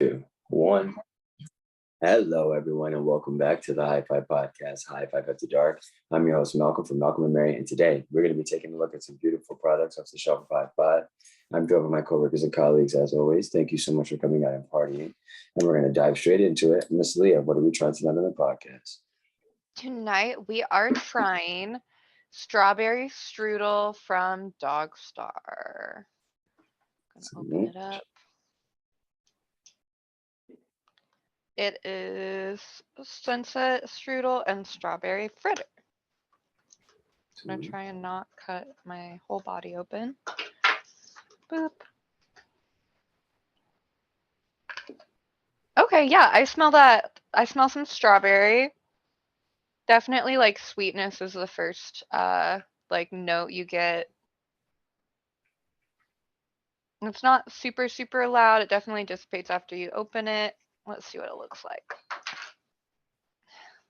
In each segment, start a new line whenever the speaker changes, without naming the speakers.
2, 1. Hello, everyone, and welcome back to the HIGH-5 podcast, HIGH-5 After Dark. I'm your host, Malcolm from Malcolm&Mary, and today we're going to be taking a look at some beautiful products off the shelf of HIGH-5. I'm joined by my coworkers and colleagues, as always. Thank you so much for coming out and partying, and we're going to dive straight into it. Miss Leah, what are we trying tonight on the podcast?
Tonight we are trying strawberry strudel from Dawgstar. Gonna open it up. It is sunset strudel and strawberry fritter. I'm gonna try and not cut my whole body open. Boop. Okay, yeah, I smell that. I smell some strawberry. Definitely like sweetness is the first like note you get. It's not super loud. It definitely dissipates after you open it. Let's see what it looks like.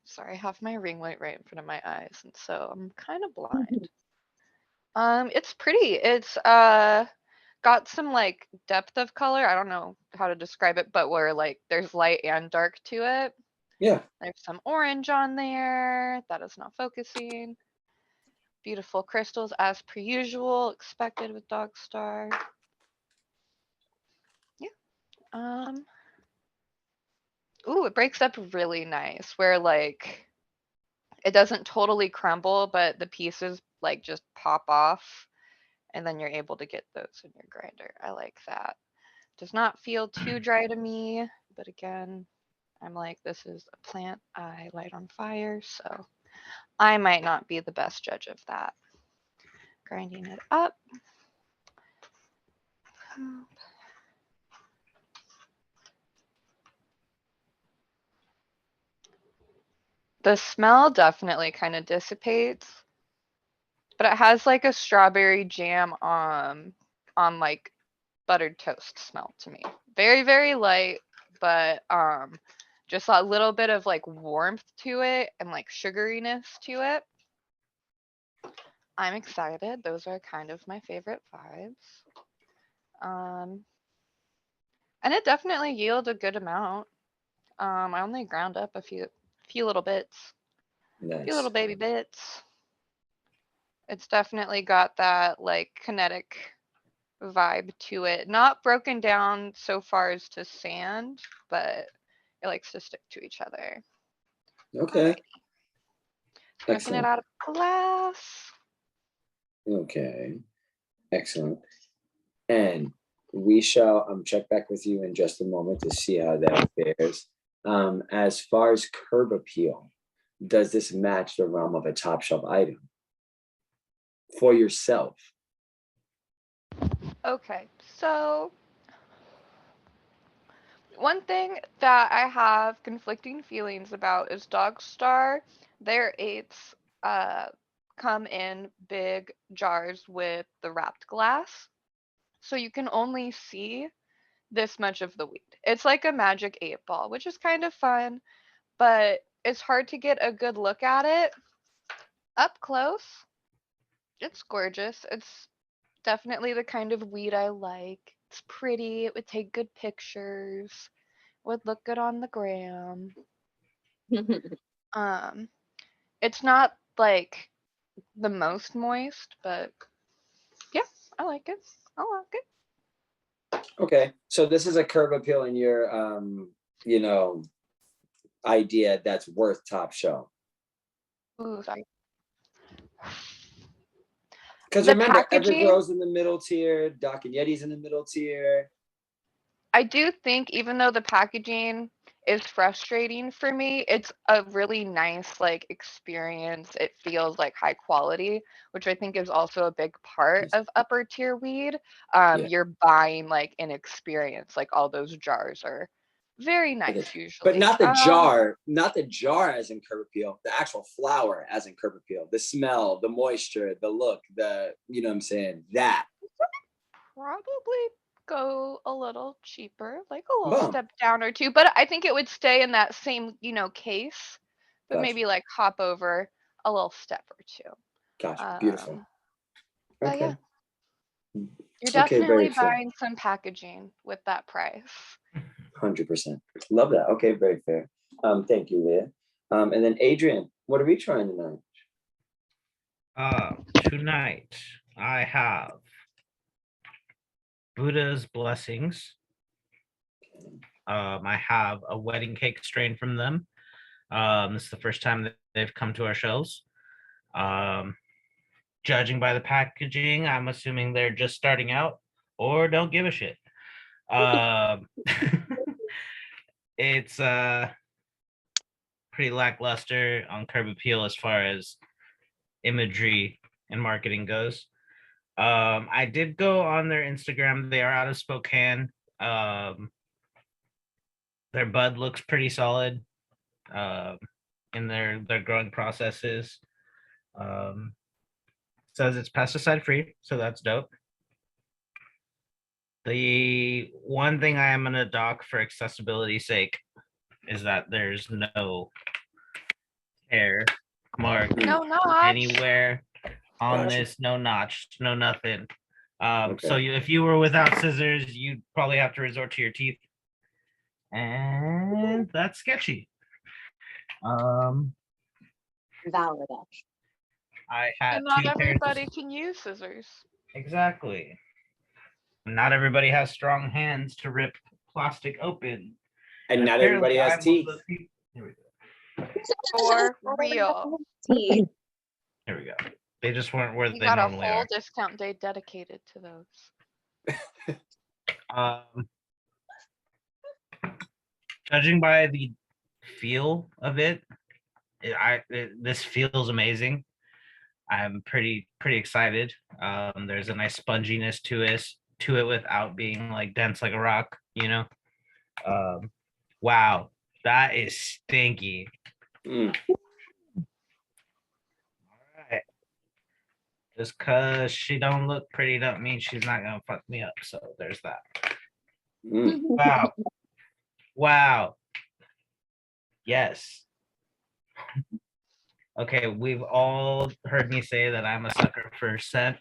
Sorry, I have my ring light right in front of my eyes, and so I'm kind of blind. It's pretty. It's got some like depth of color. I don't know how to describe it, but where like there's light and dark to it.
Yeah.
There's some orange on there. That is not focusing. Beautiful crystals as per usual, expected with Dawgstar. Yeah. Ooh, it breaks up really nice where like it doesn't totally crumble, but the pieces like just pop off and then you're able to get those in your grinder. I like that. Does not feel too dry to me, but again, I'm like, this is a plant I light on fire, so I might not be the best judge of that. Grinding it up. The smell definitely kind of dissipates, but it has like a strawberry jam on like buttered toast smell to me. Very light, but just a little bit of like warmth to it and like sugariness to it. I'm excited. Those are kind of my favorite vibes. And it definitely yielded a good amount. I only ground up a few little bits.
Nice.
A few little baby bits. It's definitely got that like kinetic vibe to it. Not broken down so far as to sand, but it likes to stick to each other.
Okay.
Drinking it out of glass.
Okay. Excellent. And we shall check back with you in just a moment to see how that fares. As far as curb appeal, does this match the realm of a top shelf item for yourself?
Okay, so one thing that I have conflicting feelings about is Dawgstar. Their eights come in big jars with the wrapped glass, so you can only see this much of the weed. It's like a magic 8-ball, which is kind of fun, but it's hard to get a good look at it up close. It's gorgeous. It's definitely the kind of weed I like. It's pretty. It would take good pictures. Would look good on the gram. It's not like the most moist, but yeah, I like it. I like it.
Okay, so this is a curb appeal in your idea that's worth top shelf.
Ooh, sorry.
Because remember, Evergrow's in the middle tier, Doc and Yeti's in the middle tier.
I do think even though the packaging is frustrating for me, it's a really nice like experience. It feels like high quality, which I think is also a big part of upper tier weed. You're buying like an experience. Like all those jars are very nice usually.
But not the jar as in curb appeal, the actual flower as in curb appeal, the smell, the moisture, the look, you know what I'm saying? That
probably go a little cheaper, like a little step down or two, but I think it would stay in that same, case, but maybe like hop over a little step or two.
Gotcha. Beautiful.
Okay. Yeah. You're definitely buying some packaging with that price.
100%. Love that. Okay, very fair. Thank you, Leah. And then Adrian, what are we trying tonight?
Tonight I have Buddha's Blessings. I have a wedding cake strain from them. This is the first time that they've come to our shelves. Judging by the packaging, I'm assuming they're just starting out or don't give a shit. It's pretty lackluster on curb appeal as far as imagery and marketing goes. I did go on their Instagram. They are out of Spokane. Their bud looks pretty solid in their growing processes. Says it's pesticide free, so that's dope. The one thing I am gonna dock for accessibility's sake is that there's no hair mark
No notch.
anywhere on
Gotcha.
this, no notch, no nothing.
Okay.
So if you were without scissors, you'd probably have to resort to your teeth, and that's sketchy.
Valid.
I had
And not
two pairs of-
everybody can use scissors.
Exactly. Not everybody has strong hands to rip plastic open.
And not
apparently
everybody has
I'm one of
teeth.
those people- Here we go.
For real.
Teeth.
Here we go. They just weren't where
You
they
got a
normally
whole
are.
discount day dedicated to those.
Judging by the feel of it, this feels amazing. I'm pretty excited. There's a nice sponginess to it without being like dense like a rock, you know. Wow, that is stinky.
Mm.
All right. Just cause she don't look pretty don't mean she's not gonna fuck me up. So there's that.
Mm.
Wow. Wow. Yes. Okay, we've all heard me say that I'm a sucker for scent,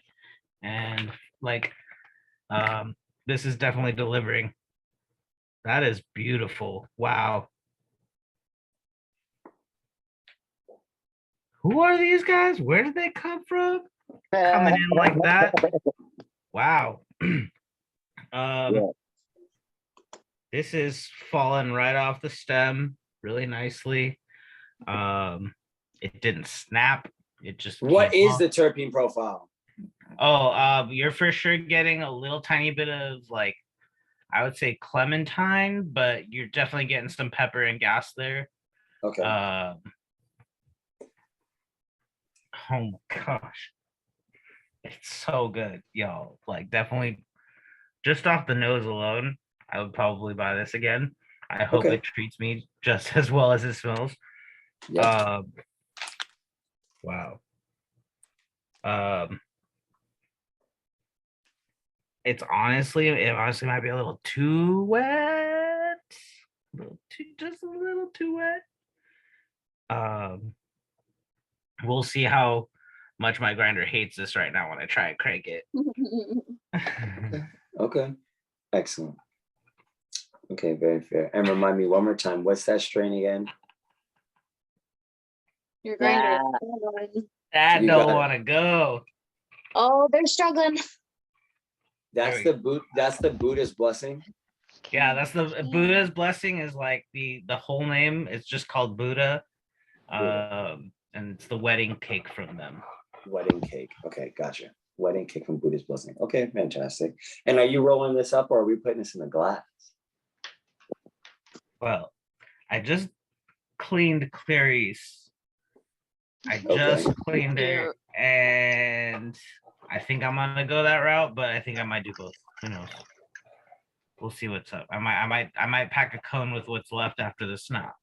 and like this is definitely delivering. That is beautiful. Wow. Who are these guys? Where did they come from? Coming in like that. Wow. This is falling right off the stem really nicely. It didn't snap. It just
What
came
is
off.
the terpene profile?
Oh, you're for sure getting a little tiny bit of like, I would say clementine, but you're definitely getting some pepper and gas there.
Okay.
Oh my gosh, it's so good, yo. Like definitely, just off the nose alone, I would probably buy this again. I hope
Okay.
it treats me just as well as it smells.
Yep.
Wow. It honestly might be a little too wet. Just a little too wet. We'll see how much my grinder hates this right now when I try and crank it.
Okay. Excellent. Okay, very fair. And remind me one more time, what's that strain again?
Your grinder.
I
You
don't
got it.
want to go.
Oh, they're struggling.
That's
There
the Buddha's blessing.
Yeah, that's the Buddha's blessing is like the whole name. It's just called Buddha. And it's the wedding cake from them.
Wedding cake. Okay, gotcha. Wedding cake from Buddha's blessing. Okay, fantastic. And are you rolling this up or are we putting this in a glass?
Well, I just cleaned Clarice. I just cleaned her, and I think I'm gonna go that route, but I think I might do both. Who knows? We'll see what's up. I might pack a cone with what's left after the snap.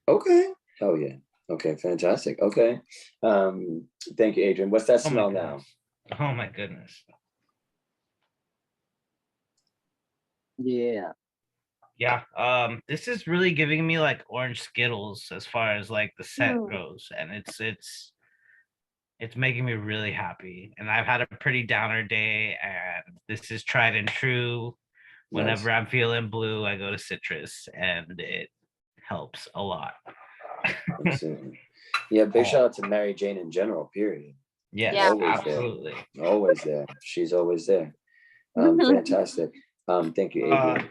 Okay. Oh yeah. Okay, fantastic. Okay. Thank you, Adrian. What's that smell now?
Oh my goodness.
Yeah.
Yeah. This is really giving me like orange Skittles as far as like the scent goes, and it's making me really happy. And I've had a pretty downer day, and this is tried and true Whenever I'm feeling blue, I go to citrus, and it helps a lot.
Absolutely. Yeah, big shout out to Mary Jane in general, period.
Yes,
Yeah.
Always
absolutely.
there. Always there. She's always there. Fantastic. Thank you, Adrian.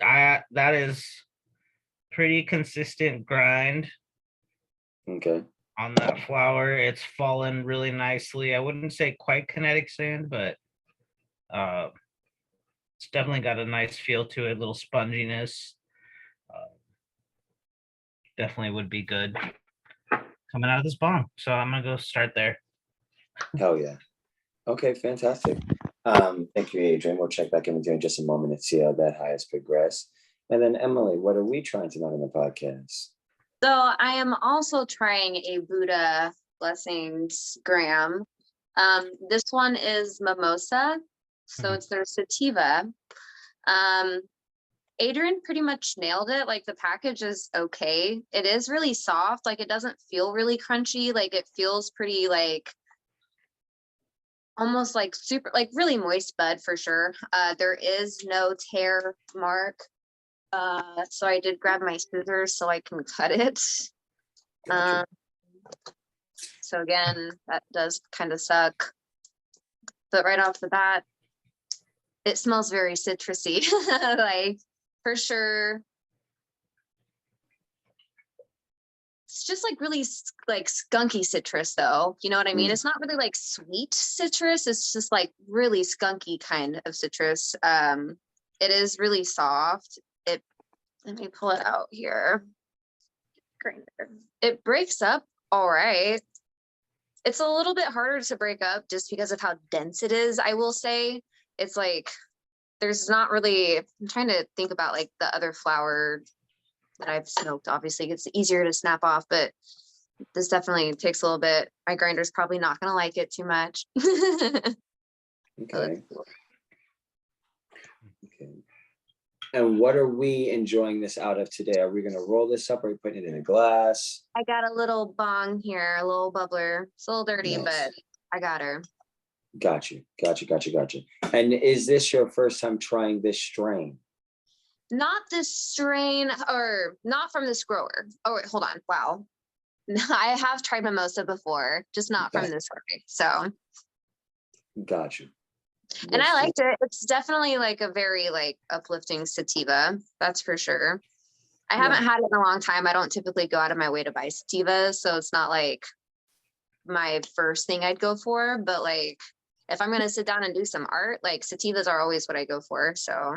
That is pretty consistent grind
Okay.
on that flower. It's fallen really nicely. I wouldn't say quite kinetic sand, but it's definitely got a nice feel to it, little sponginess. Definitely would be good coming out of this bong. So I'm gonna go start there.
Hell yeah. Okay, fantastic. Thank you, Adrian. We'll check back in with you in just a moment and see how that high has progressed. And then Emily, what are we trying tonight on the podcast?
So I am also trying a Buddha Blessings gram. This one is Mimosa, so it's their sativa. Adrian pretty much nailed it. Like the package is okay. It is really soft. Like it doesn't feel really crunchy. Like it feels pretty like almost like super, like really moist bud for sure. There is no tear mark. So I did grab my scissors so I can cut it.
Gotcha.
So again, that does kind of suck. But right off the bat, it smells very citrusy, like for sure. It's just like really like skunky citrus though. You know what I mean? It's not really like sweet citrus. It's just like really skunky kind of citrus. It is really soft. Let me pull it out here. Grinder. It breaks up all right. It's a little bit harder to break up just because of how dense it is, I will say. It's like, there's not really, I'm trying to think about like the other flower that I've smoked. Obviously, it's easier to snap off, but this definitely takes a little bit. My grinder's probably not going to like it too much.
Okay. Okay. And what are we enjoying this out of today? Are we going to roll this up? Or are we putting it in a glass?
I got a little bong here, a little bubbler. It's a little dirty,
Nice.
but I got her.
Got you. And is this your first time trying this strain?
Not this strain, or not from this grower. Oh, wait, hold on. Wow. I have tried Mimosa before, just not from this grower. So,
Got you.
and I liked it. It's definitely like a very like uplifting sativa. That's for sure. I haven't had it in a long time. I don't typically go out of my way to buy sativa, so it's not like my first thing I'd go for. But like, if I'm gonna sit down and do some art, like sativas are always what I go for. So,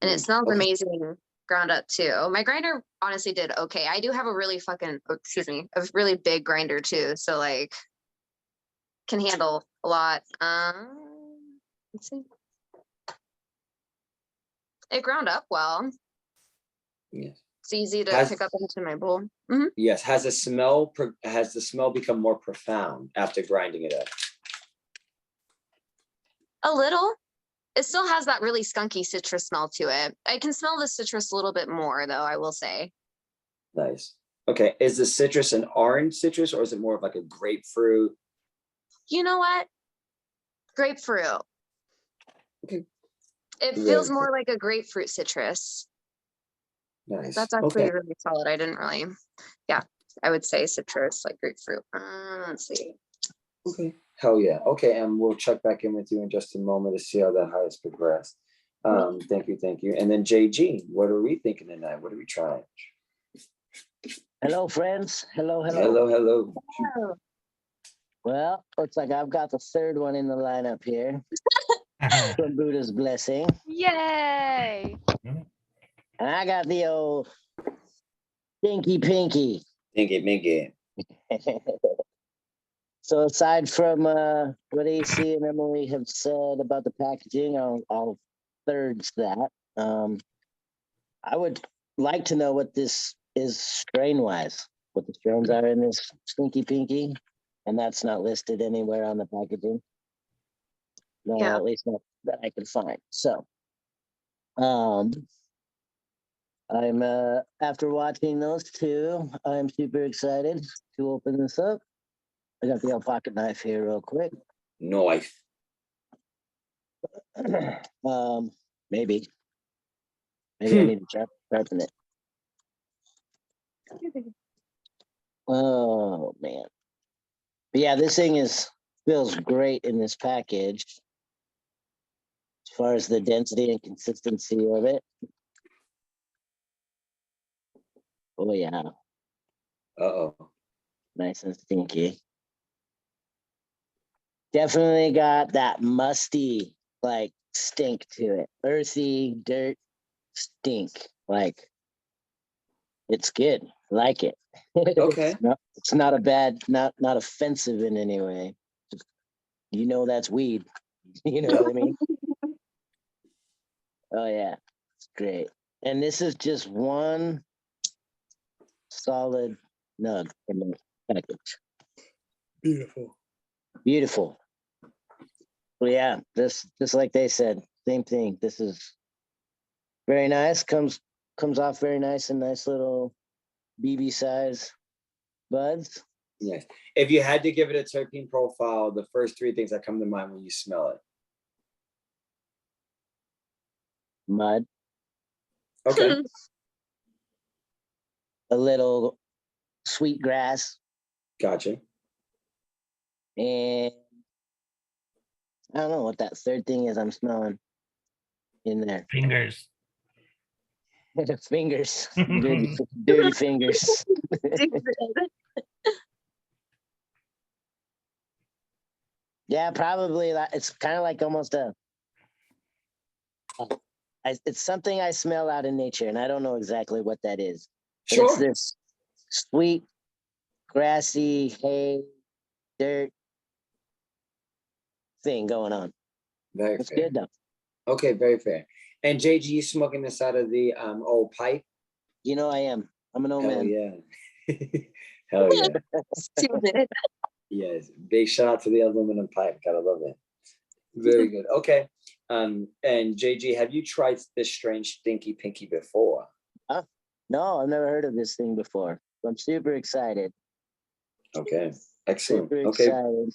and it smells amazing ground up too. My grinder honestly did okay. I do have a really a really big grinder too. So like, can handle a lot. Let's see. It ground up well.
Yes.
It's easy to pick up into my bowl.
Yes. Has the smell become more profound after grinding it up?
A little. It still has that really skunky citrus smell to it. I can smell the citrus a little bit more though, I will say.
Nice. Okay. Is the citrus an orange citrus or is it more of like a grapefruit?
You know what? Grapefruit.
Okay.
It feels more like a grapefruit citrus.
Nice.
That's actually really solid. I didn't really, yeah, I would say citrus, like grapefruit. Let's see.
Okay. Hell yeah. Okay. And we'll check back in with you in just a moment to see how that high has progressed. Thank you. And then JG, what are we thinking tonight? What are we trying?
Hello, friends. Hello.
Hello.
Well, looks like I've got the third one in the lineup here from Buddha's Blessing.
Yay!
And I got the old Stinky Pinky.
Mingy.
So aside from what AC and Emily have said about the packaging, I'll thirds that. I would like to know what this is strain-wise, what the strains are in this Stinky Pinky, and that's not listed anywhere on the packaging. No,
Yeah.
at least not that I can find. So, I'm after watching those two, I'm super excited to open this up. I got the old pocket knife here real quick.
Knife.
Maybe. Maybe I need to sharpen it. Oh man. But yeah, this thing feels great in this package. As far as the density and consistency of it. Oh yeah.
Uh-oh.
Nice and stinky. Definitely got that musty, like, stink to it. Earthy, dirt, stink. Like, it's good. Like it.
Okay.
It's not a bad, not offensive in any way. You know that's weed. You know what I mean? Oh yeah, it's great. And this is just one solid nug in the package.
Beautiful.
Beautiful. Well, yeah, this just like they said, same thing. This is very nice. Comes off very nice and nice little BB size buds.
Yes. If you had to give it a terpene profile, the first three things that come to mind when you smell it.
Mud.
Okay.
A little sweet grass.
Gotcha.
And I don't know what that third thing is I'm smelling in there.
Fingers.
Fingers. Dirty fingers. Yeah, probably. It's kind of like almost it's something I smell out in nature, and I don't know exactly what that is. But
Sure.
it's this sweet, grassy, hay, dirt thing going on.
Very
It's
fair.
good though.
Okay, very fair. And JG, you smoking this out of the old pipe?
You know I am. I'm an old
Hell
man.
yeah. Hell yeah.
Stupid.
Yes. Big shout out to the aluminum pipe. Gotta love it. Very good. Okay. And JG, have you tried this strange Stinky Pinky before?
No, I've never heard of this thing before. I'm super excited.
Okay. Excellent.
Super
Okay.
excited.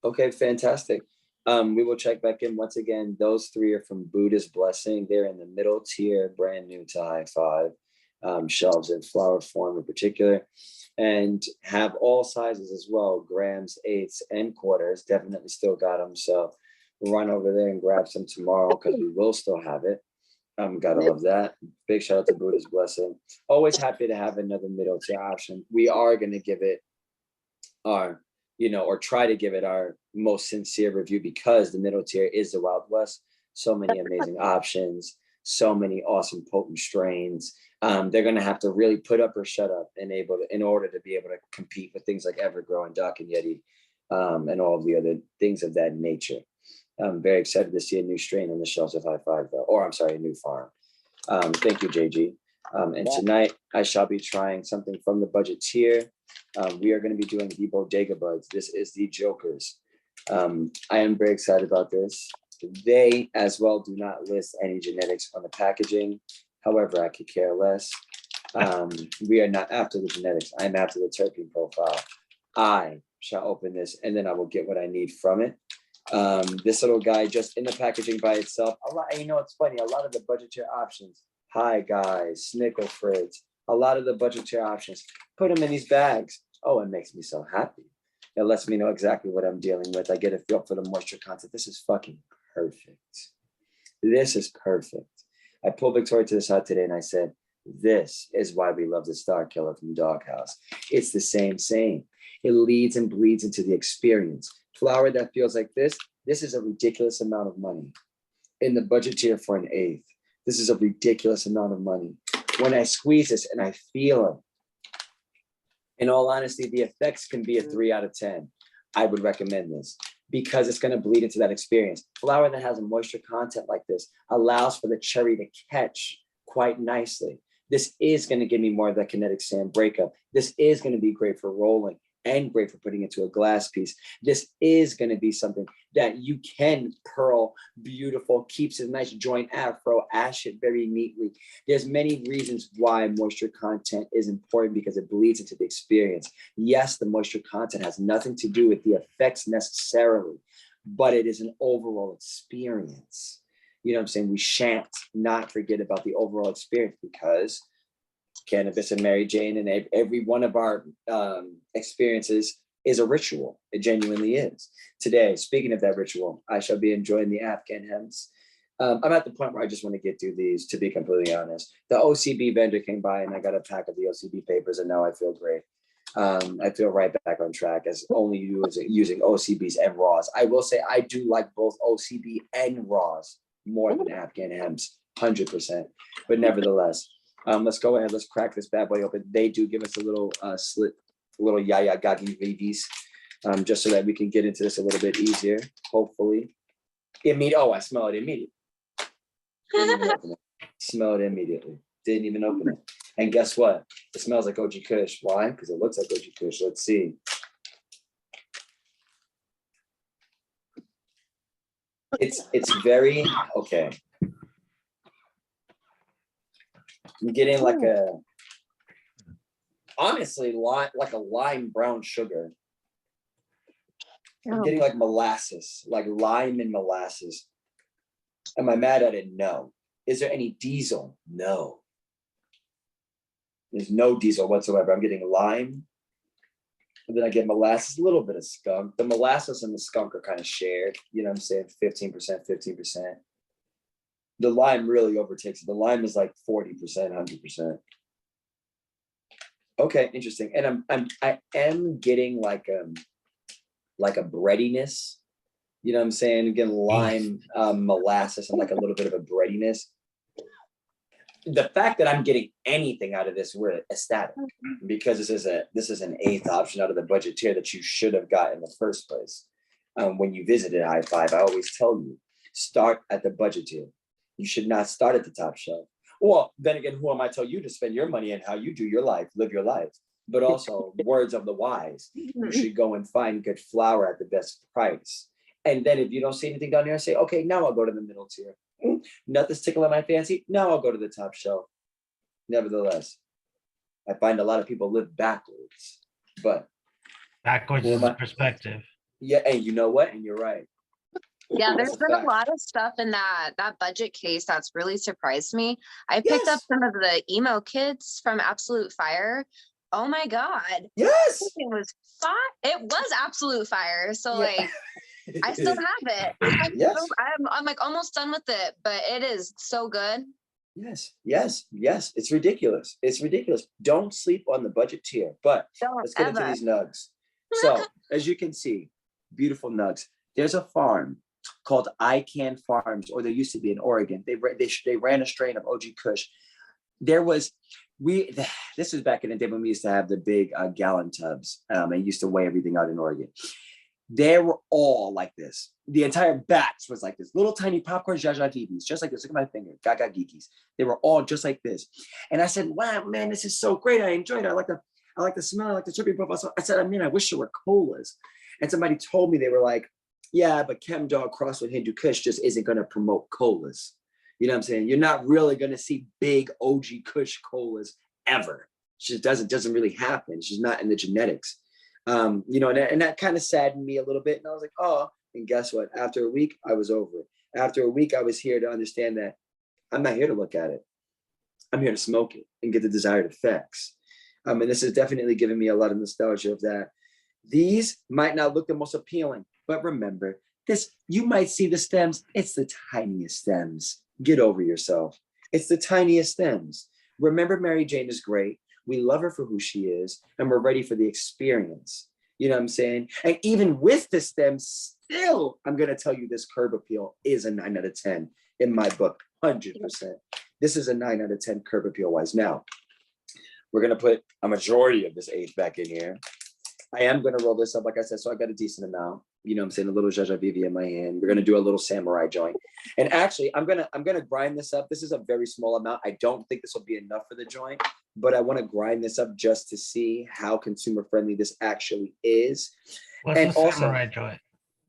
Okay, fantastic. We will check back in once again. Those three are from Buddha's Blessing. They're in the middle tier, brand new to HIGH-5, shelves in flower form in particular, and have all sizes as well, grams, eighths, and quarters. Definitely still got them. So run over there and grab some tomorrow because we will still have it. Gotta love that. Big shout out to Buddha's Blessing. Always happy to have another middle tier option. We are going to give it our, or try to give it our most sincere review because the middle tier is the Wild West. So many amazing options, so many awesome potent strains. They're going to have to really put up or shut up in order to be able to compete with things like Evergrow and Duck and Yeti, and all of the other things of that nature. I'm very excited to see a new strain on the shelves of HIGH-5 though, or I'm sorry, a new farm. Thank you, JG. And tonight I shall be trying something from the budget tier. We are going to be doing the Bodega buds. This is the Jokerz. I am very excited about this. They as well do not list any genetics on the packaging. However, I could care less. We are not after the genetics. I'm after the terpene profile. I shall open this and then I will get what I need from it. This little guy just in the packaging by itself. It's funny. A lot of the budget tier options, Hi Guys, Snickle Fritz, a lot of the budget tier options, put them in these bags. Oh, it makes me so happy. It lets me know exactly what I'm dealing with. I get a feel for the moisture content. This is fucking perfect. This is perfect. I pulled Victoria to the side today and I said, this is why we love the Star Killer from Doghouse. It's the same. It leads and bleeds into the experience. Flower that feels like this is a ridiculous amount of money. In the budget tier for an eighth, this is a ridiculous amount of money. When I squeeze this and I feel it, in all honesty, the effects can be a 3 out of 10. I would recommend this because it's going to bleed into that experience. Flower that has a moisture content like this allows for the cherry to catch quite nicely. This is going to give me more of that kinetic sand breakup. This is going to be great for rolling and great for putting into a glass piece. This is going to be something that you can pearl beautiful, keeps a nice joint afro, ash it very neatly. There's many reasons why moisture content is important because it bleeds into the experience. Yes, the moisture content has nothing to do with the effects necessarily, but it is an overall experience. You know what I'm saying? We shan't not forget about the overall experience, because Cannabis and Mary Jane and every one of our experiences is a ritual. It genuinely is. Today, speaking of that ritual, I shall be enjoying the Afghan hems. I'm at the point where I just want to get through these, to be completely honest. The OCB vendor came by and I got a pack of the OCB papers, and now I feel great. I feel right back on track as only using OCBs and raws. I will say I do like both OCB and raws more than Afghan hems, 100%. But nevertheless, let's go ahead. Let's crack this bad boy open. They do give us a little slit, a little yaya gagi veggies, just so that we can get into this a little bit easier, hopefully. Oh, I smell it immediately. Smell it immediately. Didn't even open it. And guess what? It smells like OG Kush. Why? Because it looks like OG Kush. Let's see. It's very okay. I'm getting like honestly, like a lime brown sugar. I'm getting like molasses, like lime and molasses. Am I mad at it? No. Is there any diesel? No. There's no diesel whatsoever. I'm getting lime. And then I get molasses, a little bit of skunk. The molasses and the skunk are kind of shared. You know what I'm saying? 15%, 15%. The lime really overtakes it. The lime is like 40%, 100%. Okay, interesting. And I am getting like a breadiness. You know what I'm saying? Again, lime, molasses, and like a little bit of a breadiness. The fact that I'm getting anything out of this, we're ecstatic, because this is an 8th option out of the budget tier that you should have got in the first place. When you visited High-5, I always tell you, start at the budget tier. You should not start at the top shelf. Well, then again, who am I to tell you to spend your money and how you do your life, live your life? But also, words of the wise, you should go and find good flour at the best price. And then if you don't see anything down there, say, okay, now I'll go to the middle tier. Nothing's tickling my fancy. Now I'll go to the top shelf. Nevertheless, I find a lot of people live backwards, but
backwards is a perspective.
Yeah, and you know what? And you're right.
Yeah,
That's
there's been a lot of stuff in that budget case that's really surprised me. I picked up some of the emo kits from Absolute Fire. Oh my God.
Yes.
It was fire. It was Absolute Fire. So like I still have it.
Yes.
I'm like almost done with it, but it is so good.
Yes. It's ridiculous. It's ridiculous. Don't sleep on the budget tier. But let's get into these nugs. So as you can see, beautiful nugs. There's a farm called ICANN Farms, or there used to be in Oregon. They ran a strain of OG Kush. This was back in the day when we used to have the big gallon tubs. And used to weigh everything out in Oregon. They were all like this. The entire batch was like this. Little tiny popcorn Jaja Geekies, just like this. Look at my finger, Gaga Geekies. They were all just like this. And I said, wow, man, this is so great. I enjoyed it. I like the smell. I like the trippy profile. So I said, I wish there were colas. And somebody told me, they were like, yeah, but Chem Dog crossed with Hindu Kush just isn't going to promote colas. You know what I'm saying? You're not really going to see big OG Kush colas ever. It just doesn't really happen. It's just not in the genetics. And that kind of saddened me a little bit. And I was like, oh, and guess what? After a week, I was over it. After a week, I was here to understand that I'm not here to look at it. I'm here to smoke it and get the desired effects. And this has definitely given me a lot of nostalgia of that. These might not look the most appealing, but remember this, you might see the stems. It's the tiniest stems. Get over yourself. It's the tiniest stems. Remember, Mary Jane is great. We love her for who she is, and we're ready for the experience. You know what I'm saying? And even with the stems, still, I'm going to tell you this curb appeal is a 9 out of 10 in my book, 100%. This is a 9 out of 10 curb appeal wise. Now, we're going to put a majority of this age back in here. I am going to roll this up, like I said, so I got a decent amount. You know what I'm saying? A little Jaja Vivi in my hand. We're going to do a little samurai joint. And actually, I'm going to grind this up. This is a very small amount. I don't think this will be enough for the joint, but I want to grind this up just to see how consumer friendly this actually is.
What's and a samurai joint?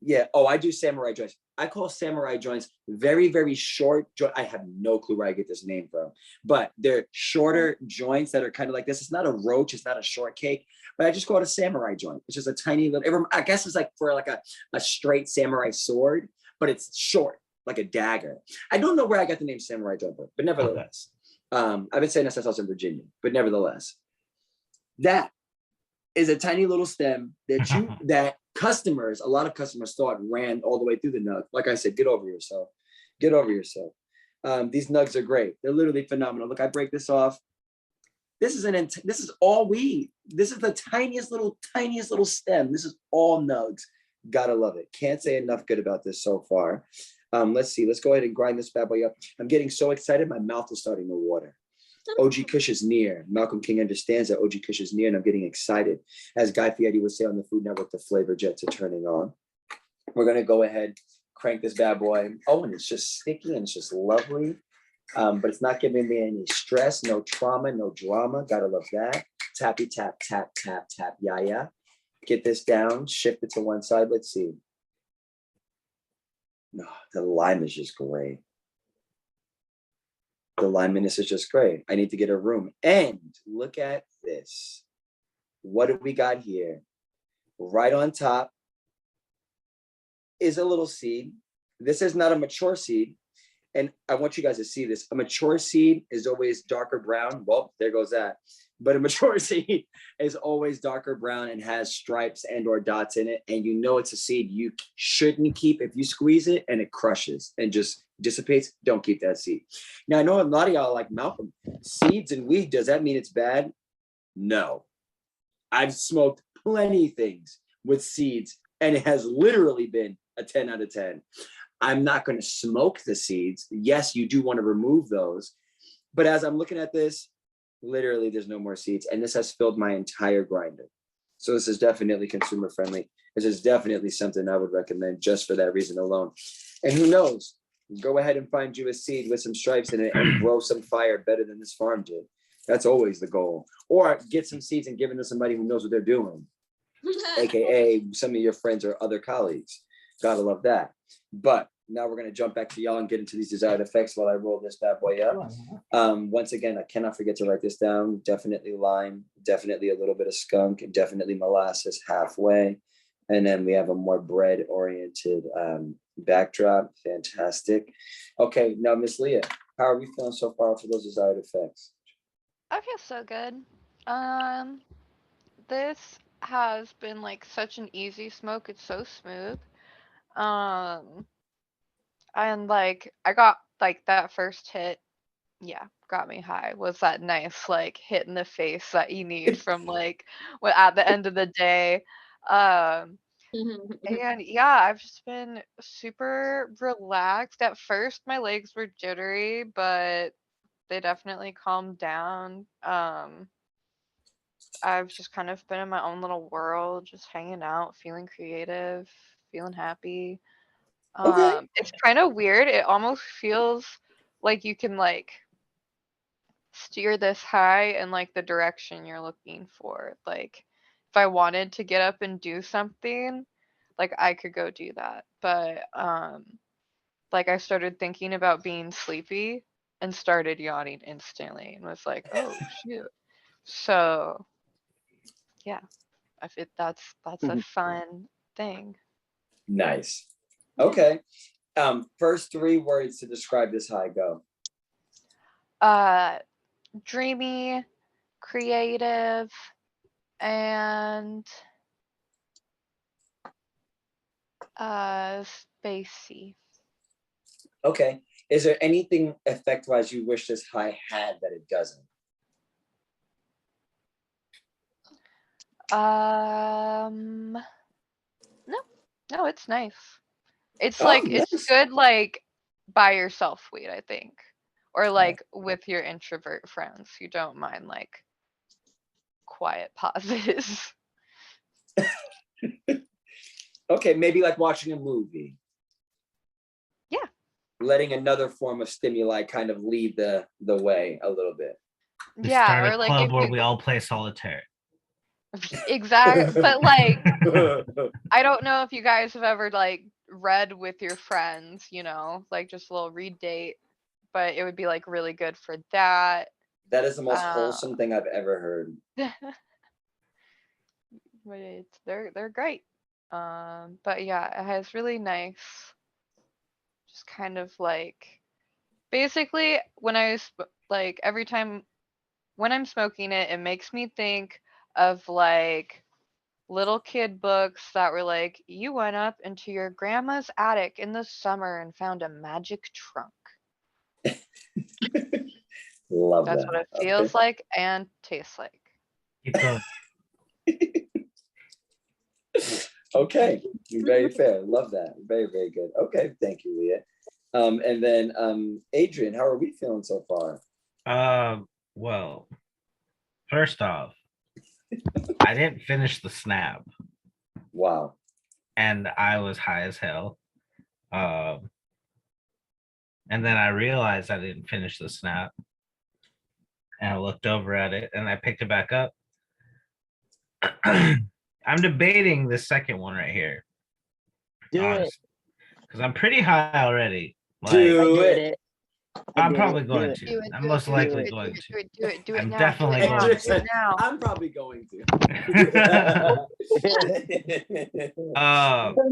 Yeah. Oh, I do samurai joints. I call samurai joints very, very short. I have no clue where I get this name from, but they're shorter joints that are kind of like this. It's not a roach. It's not a shortcake, but I just call it a samurai joint. It's just a tiny little, I guess it's like for like a straight samurai sword, but it's short. like a dagger. I don't know where I got the name samurai jumper, but nevertheless, I've been saying that since I was in Virginia, but nevertheless, that is a tiny little stem that that a lot of customers thought ran all the way through the nug. Like I said, get over yourself. Get over yourself. These nugs are great. They're literally phenomenal. Look, I break this off. This is all weed. This is the tiniest little stem. This is all nugs. Gotta love it. Can't say enough good about this so far. Let's see. Let's go ahead and grind this bad boy up. I'm getting so excited. My mouth is starting to water. OG Kush is near. Malcolm King understands that OG Kush is near, and I'm getting excited. As Guy Fieri would say on the Food Network, the flavor jets are turning on. We're gonna go ahead, crank this bad boy. Oh, and it's just sticky and it's just lovely. But it's not giving me any stress, no trauma, no drama. Gotta love that. Tappy tap, tap, tap, tap, yeah. Get this down, shift it to one side. Let's see. No, the lime is just great. The limeliness is just great. I need to get a room. And look at this. What do we got here? Right on top is a little seed. This is not a mature seed. And I want you guys to see this. A mature seed is always darker brown. Well, there goes that. But a mature seed is always darker brown and has stripes and or dots in it. And you know it's a seed you shouldn't keep. If you squeeze it and it crushes and just dissipates, don't keep that seed. Now, I know a lot of y'all like, Malcolm, seeds and weed, does that mean it's bad? No. I've smoked plenty of things with seeds and it has literally been a 10 out of 10. I'm not going to smoke the seeds. Yes, you do want to remove those. But as I'm looking at this, literally there's no more seeds. And this has filled my entire grinder. So this is definitely consumer friendly. This is definitely something I would recommend just for that reason alone. And who knows, go ahead and find you a seed with some stripes in it and grow some fire better than this farm did. That's always the goal. Or get some seeds and give them to somebody who knows what they're doing. AKA some of your friends or other colleagues. Gotta love that. But now we're going to jump back to y'all and get into these desired effects while I roll this bad boy up. Once again, I cannot forget to write this down. Definitely lime, definitely a little bit of skunk, and definitely molasses halfway. And then we have a more bread-oriented backdrop. Fantastic. Okay, now Miss Leah, how are we feeling so far for those desired effects?
I feel so good. This has been like such an easy smoke. It's so smooth. And like I got like that first hit, yeah, got me high. Was that nice like hit in the face that you need from like at the end of the day. Um and yeah, I've just been super relaxed. At first my legs were jittery, but they definitely calmed down. I've just kind of been in my own little world, just hanging out, feeling creative, feeling happy.
Okay.
It's kind of weird. It almost feels like you can like steer this high in like the direction you're looking for. Like if I wanted to get up and do something, like I could go do that. But like I started thinking about being sleepy and started yawning instantly and was like, "Oh shoot." So, yeah, I feel that's a fun thing.
Nice. Okay. First 3 words to describe this high, go.
Dreamy, creative, and spacey.
Okay. Is there anything effect-wise you wish this high had that it doesn't?
No, it's nice. It's
Oh,
like it's
nice.
good like by yourself weed, I think. Or like with your introvert friends who don't mind like quiet pauses.
Okay, maybe like watching a movie.
Yeah.
Letting another form of stimuli kind of lead the way a little bit.
We
Yeah,
start
or
a
like
club
if
where
you
we all play solitaire.
exactly, but like I don't know if you guys have ever like read with your friends, you know, like just a little read date, but it would be like really good for that.
That is the most wholesome thing I've ever heard.
But they're great. But yeah, it has really nice just kind of like, basically when like every time when I'm smoking it, it makes me think of like little kid books that were like, you went up into your grandma's attic in the summer and found a magic trunk.
Love
That's
that.
what it
Okay.
feels like and tastes like.
Keep going.
Okay, very fair. Love that. Very, very good. Okay, thank you, Leah. And then Adrian, how are we feeling so far?
Well, first off, I didn't finish the snap,
Wow.
and I was high as hell. And then I realized I didn't finish the snap, and I looked over at it, and I picked it back up. I'm debating the second one right here.
Do it.
Because I'm pretty high already.
I
Do
did
it.
it. I
I'm
did
probably
it. Do
going
it.
to. I'm most likely going to.
Do it
I'm
now.
definitely
do it now,
going
do it now.
I'm probably going to.
They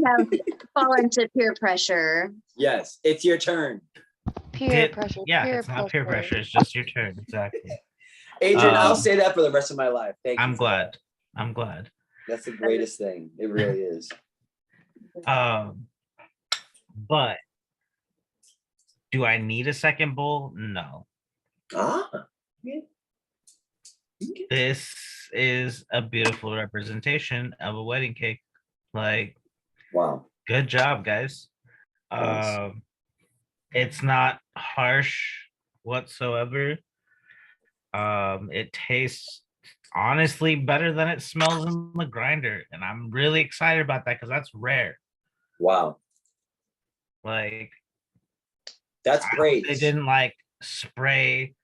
have fallen to peer pressure.
Yes, it's your turn.
Peer pressure.
Yeah,
peer
it's not peer pressure. It's just your turn. Exactly.
Adrian, I'll
Um,
say that for the rest of my life. Thank you.
I'm
for that.
glad. I'm glad.
That's the greatest thing. It really is.
But do I need a second bowl? No.
Ah.
This is a beautiful representation of a wedding cake. Like,
Wow.
good job, guys.
Nice.
It's not harsh whatsoever. It tastes honestly better than it smells in the grinder, and I'm really excited about that because that's rare.
Wow.
Like,
That's
I hope
great.
they didn't like spray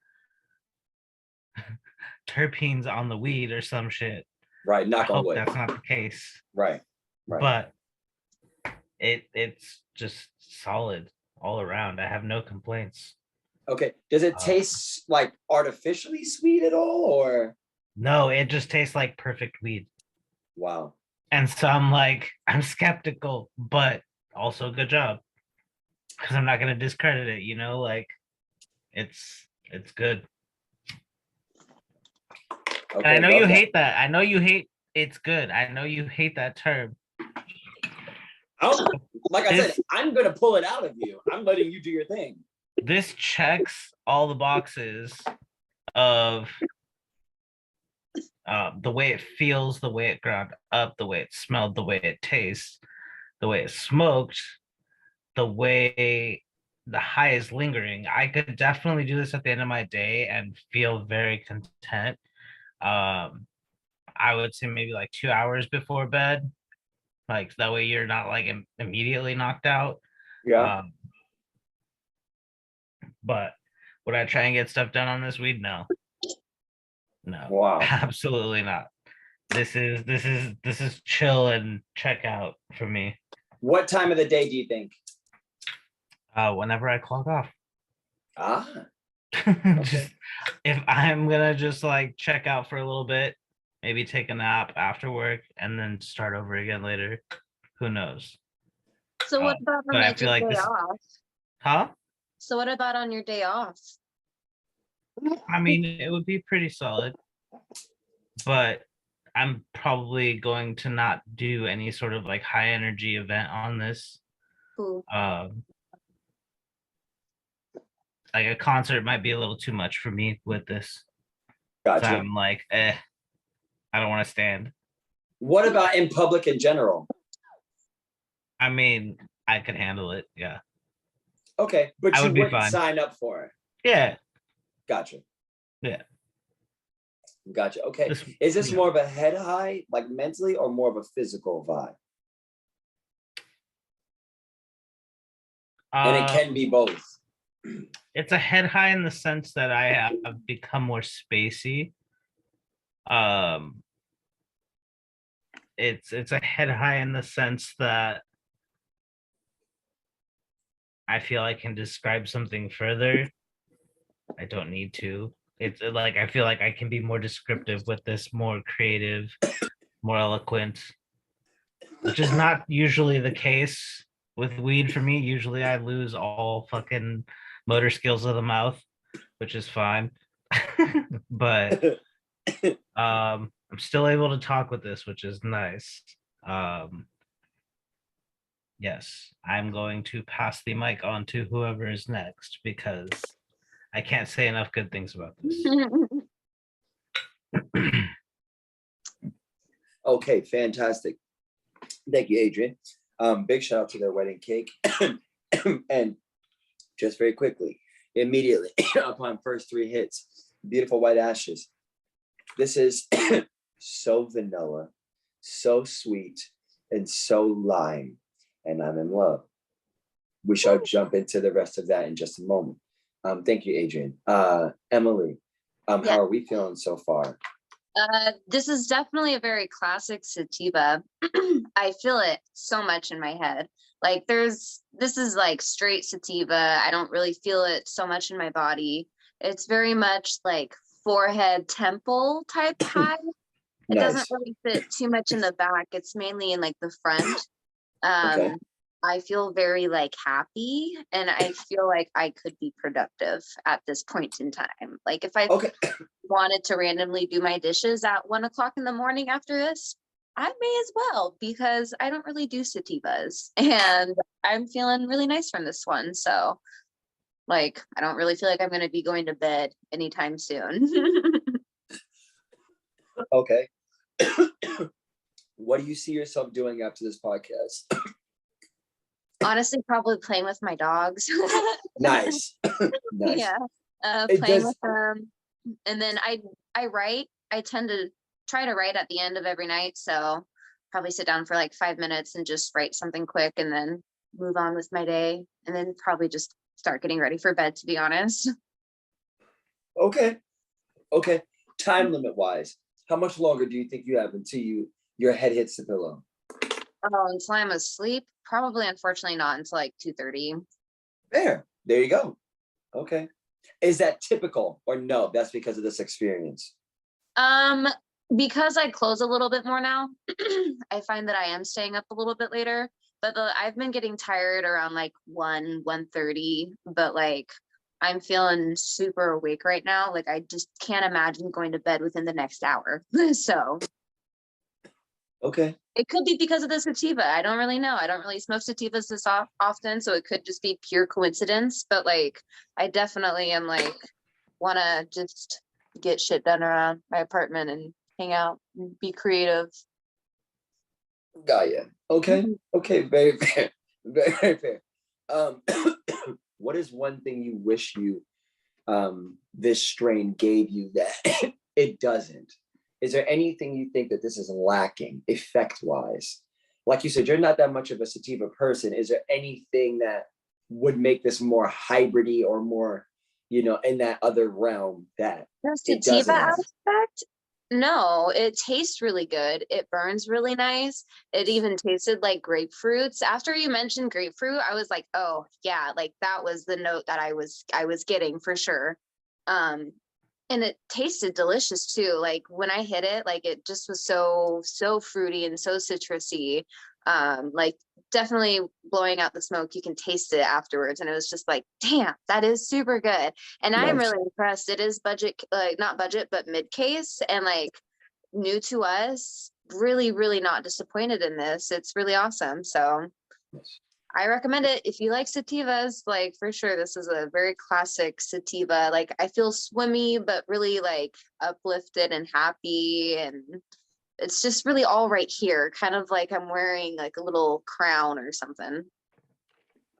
terpenes on the weed or some shit.
Right.
I
Knock on
hope
wood.
that's not the case.
Right. Right.
But it's just solid all around. I have no complaints.
Okay. Does it taste like artificially sweet at all, or?
No, it just tastes like perfect weed.
Wow.
And so I'm skeptical, but also good job. Because I'm not gonna discredit it, like it's good.
Okay,
And I know
love
you
that.
hate that. I know you hate it's good. I know you hate that term.
Like I said, I'm gonna pull it out of you. I'm letting you do your thing.
This checks all the boxes of the way it feels, the way it ground up, the way it smelled, the way it tastes, the way it smoked, the way the high is lingering. I could definitely do this at the end of my day and feel very content. I would say maybe like 2 hours before bed, like that way you're not like immediately knocked out.
Yeah.
But would I try and get stuff done on this weed? No.
Wow.
Absolutely not. This is chill and check out for me.
What time of the day do you think?
Whenever I clock off.
Ah.
Just if I'm gonna just like check out for a little bit, maybe take a nap after work and then start over again later. Who knows?
So what about
but
on
I
like
feel
your
like
day
this-
off?
Huh?
So what about on your day off?
I mean, it would be pretty solid, but I'm probably going to not do any sort of like high energy event on this.
Cool.
Like a concert might be a little too much for me with this.
Gotcha.
So I'm like, I don't want to stand.
What about in public in general?
I mean, I could handle it. Yeah.
Okay, but
I
you
would be
wouldn't
fine.
sign up for it.
Yeah.
Gotcha.
Yeah.
Gotcha. Okay.
This-
Is this
yeah.
more of a head high, like mentally, or more of a physical vibe? And it can be both.
It's a head high in the sense that I have become more spacey. It's a head high in the sense that I feel I can describe something further. I don't need to. It's like I feel like I can be more descriptive with this, more creative, more eloquent, which is not usually the case with weed for me, usually I lose all fucking motor skills of the mouth, which is fine. But I'm still able to talk with this, which is nice. Yes, I'm going to pass the mic on to whoever is next because I can't say enough good things about this.
Okay, fantastic. Thank you, Adrian. Big shout out to their wedding cake. And just very quickly, immediately upon first 3 hits, beautiful white ashes. This is so vanilla, so sweet, and so lime, and I'm in love. We shall jump into the rest of that in just a moment. Thank you, Adrian. Emily,
Yeah.
how are we feeling so far?
This is definitely a very classic sativa. I feel it so much in my head. Like this is like straight sativa. I don't really feel it so much in my body. It's very much like forehead, temple type high. It
Nice.
doesn't really fit too much in the back. It's mainly in like the front.
Okay.
I feel very like happy, and I feel like I could be productive at this point in time. Like if I
Okay.
wanted to randomly do my dishes at 1 o'clock in the morning after this, I may as well, because I don't really do sativas and I'm feeling really nice from this one. So like, I don't really feel like I'm going to be going to bed anytime soon.
Okay. What do you see yourself doing after this podcast?
Honestly, probably playing with my dogs.
Nice. Nice.
Yeah.
It
Playing
does-
with them. And then I write. I tend to try to write at the end of every night. So probably sit down for like 5 minutes and just write something quick and then move on with my day. And then probably just start getting ready for bed, to be honest.
Okay. Okay. Time limit wise, how much longer do you think you have until your head hits the pillow?
Oh, until I'm asleep? Probably, unfortunately, not until like 2:30.
There you go. Okay. Is that typical or no? That's because of this experience.
Because I close a little bit more now, I find that I am staying up a little bit later. But I've been getting tired around like 1:30. But like I'm feeling super awake right now. Like I just can't imagine going to bed within the next hour. So
Okay.
it could be because of the sativa. I don't really know. I don't really smoke sativas this often, so it could just be pure coincidence. But like, I definitely am like, want to just get shit done around my apartment and hang out and be creative.
Got ya. Okay.
Mhm.
Okay. Very fair. Very fair. What is one thing you wish this strain gave you that it doesn't? Is there anything you think that this is lacking effect wise? Like you said, you're not that much of a sativa person. Is there anything that would make this more hybridy or more, in that other realm that
The
it
sativa
doesn't have?
aspect? No, it tastes really good. It burns really nice. It even tasted like grapefruits. After you mentioned grapefruit, I was like, oh yeah, like that was the note that I was getting for sure. And it tasted delicious too. Like when I hit it, like it just was so fruity and so citrusy. Like definitely blowing out the smoke, you can taste it afterwards. And it was just like, damn, that is super good. And I'm
Nice.
really impressed. It is budget, like not budget, but mid case and like new to us. Really, really not disappointed in this. It's really awesome. So I recommend it if you like sativas, like for sure. This is a very classic sativa. Like I feel swimmy, but really like uplifted and happy. And it's just really all right here. Kind of like I'm wearing like a little crown or something.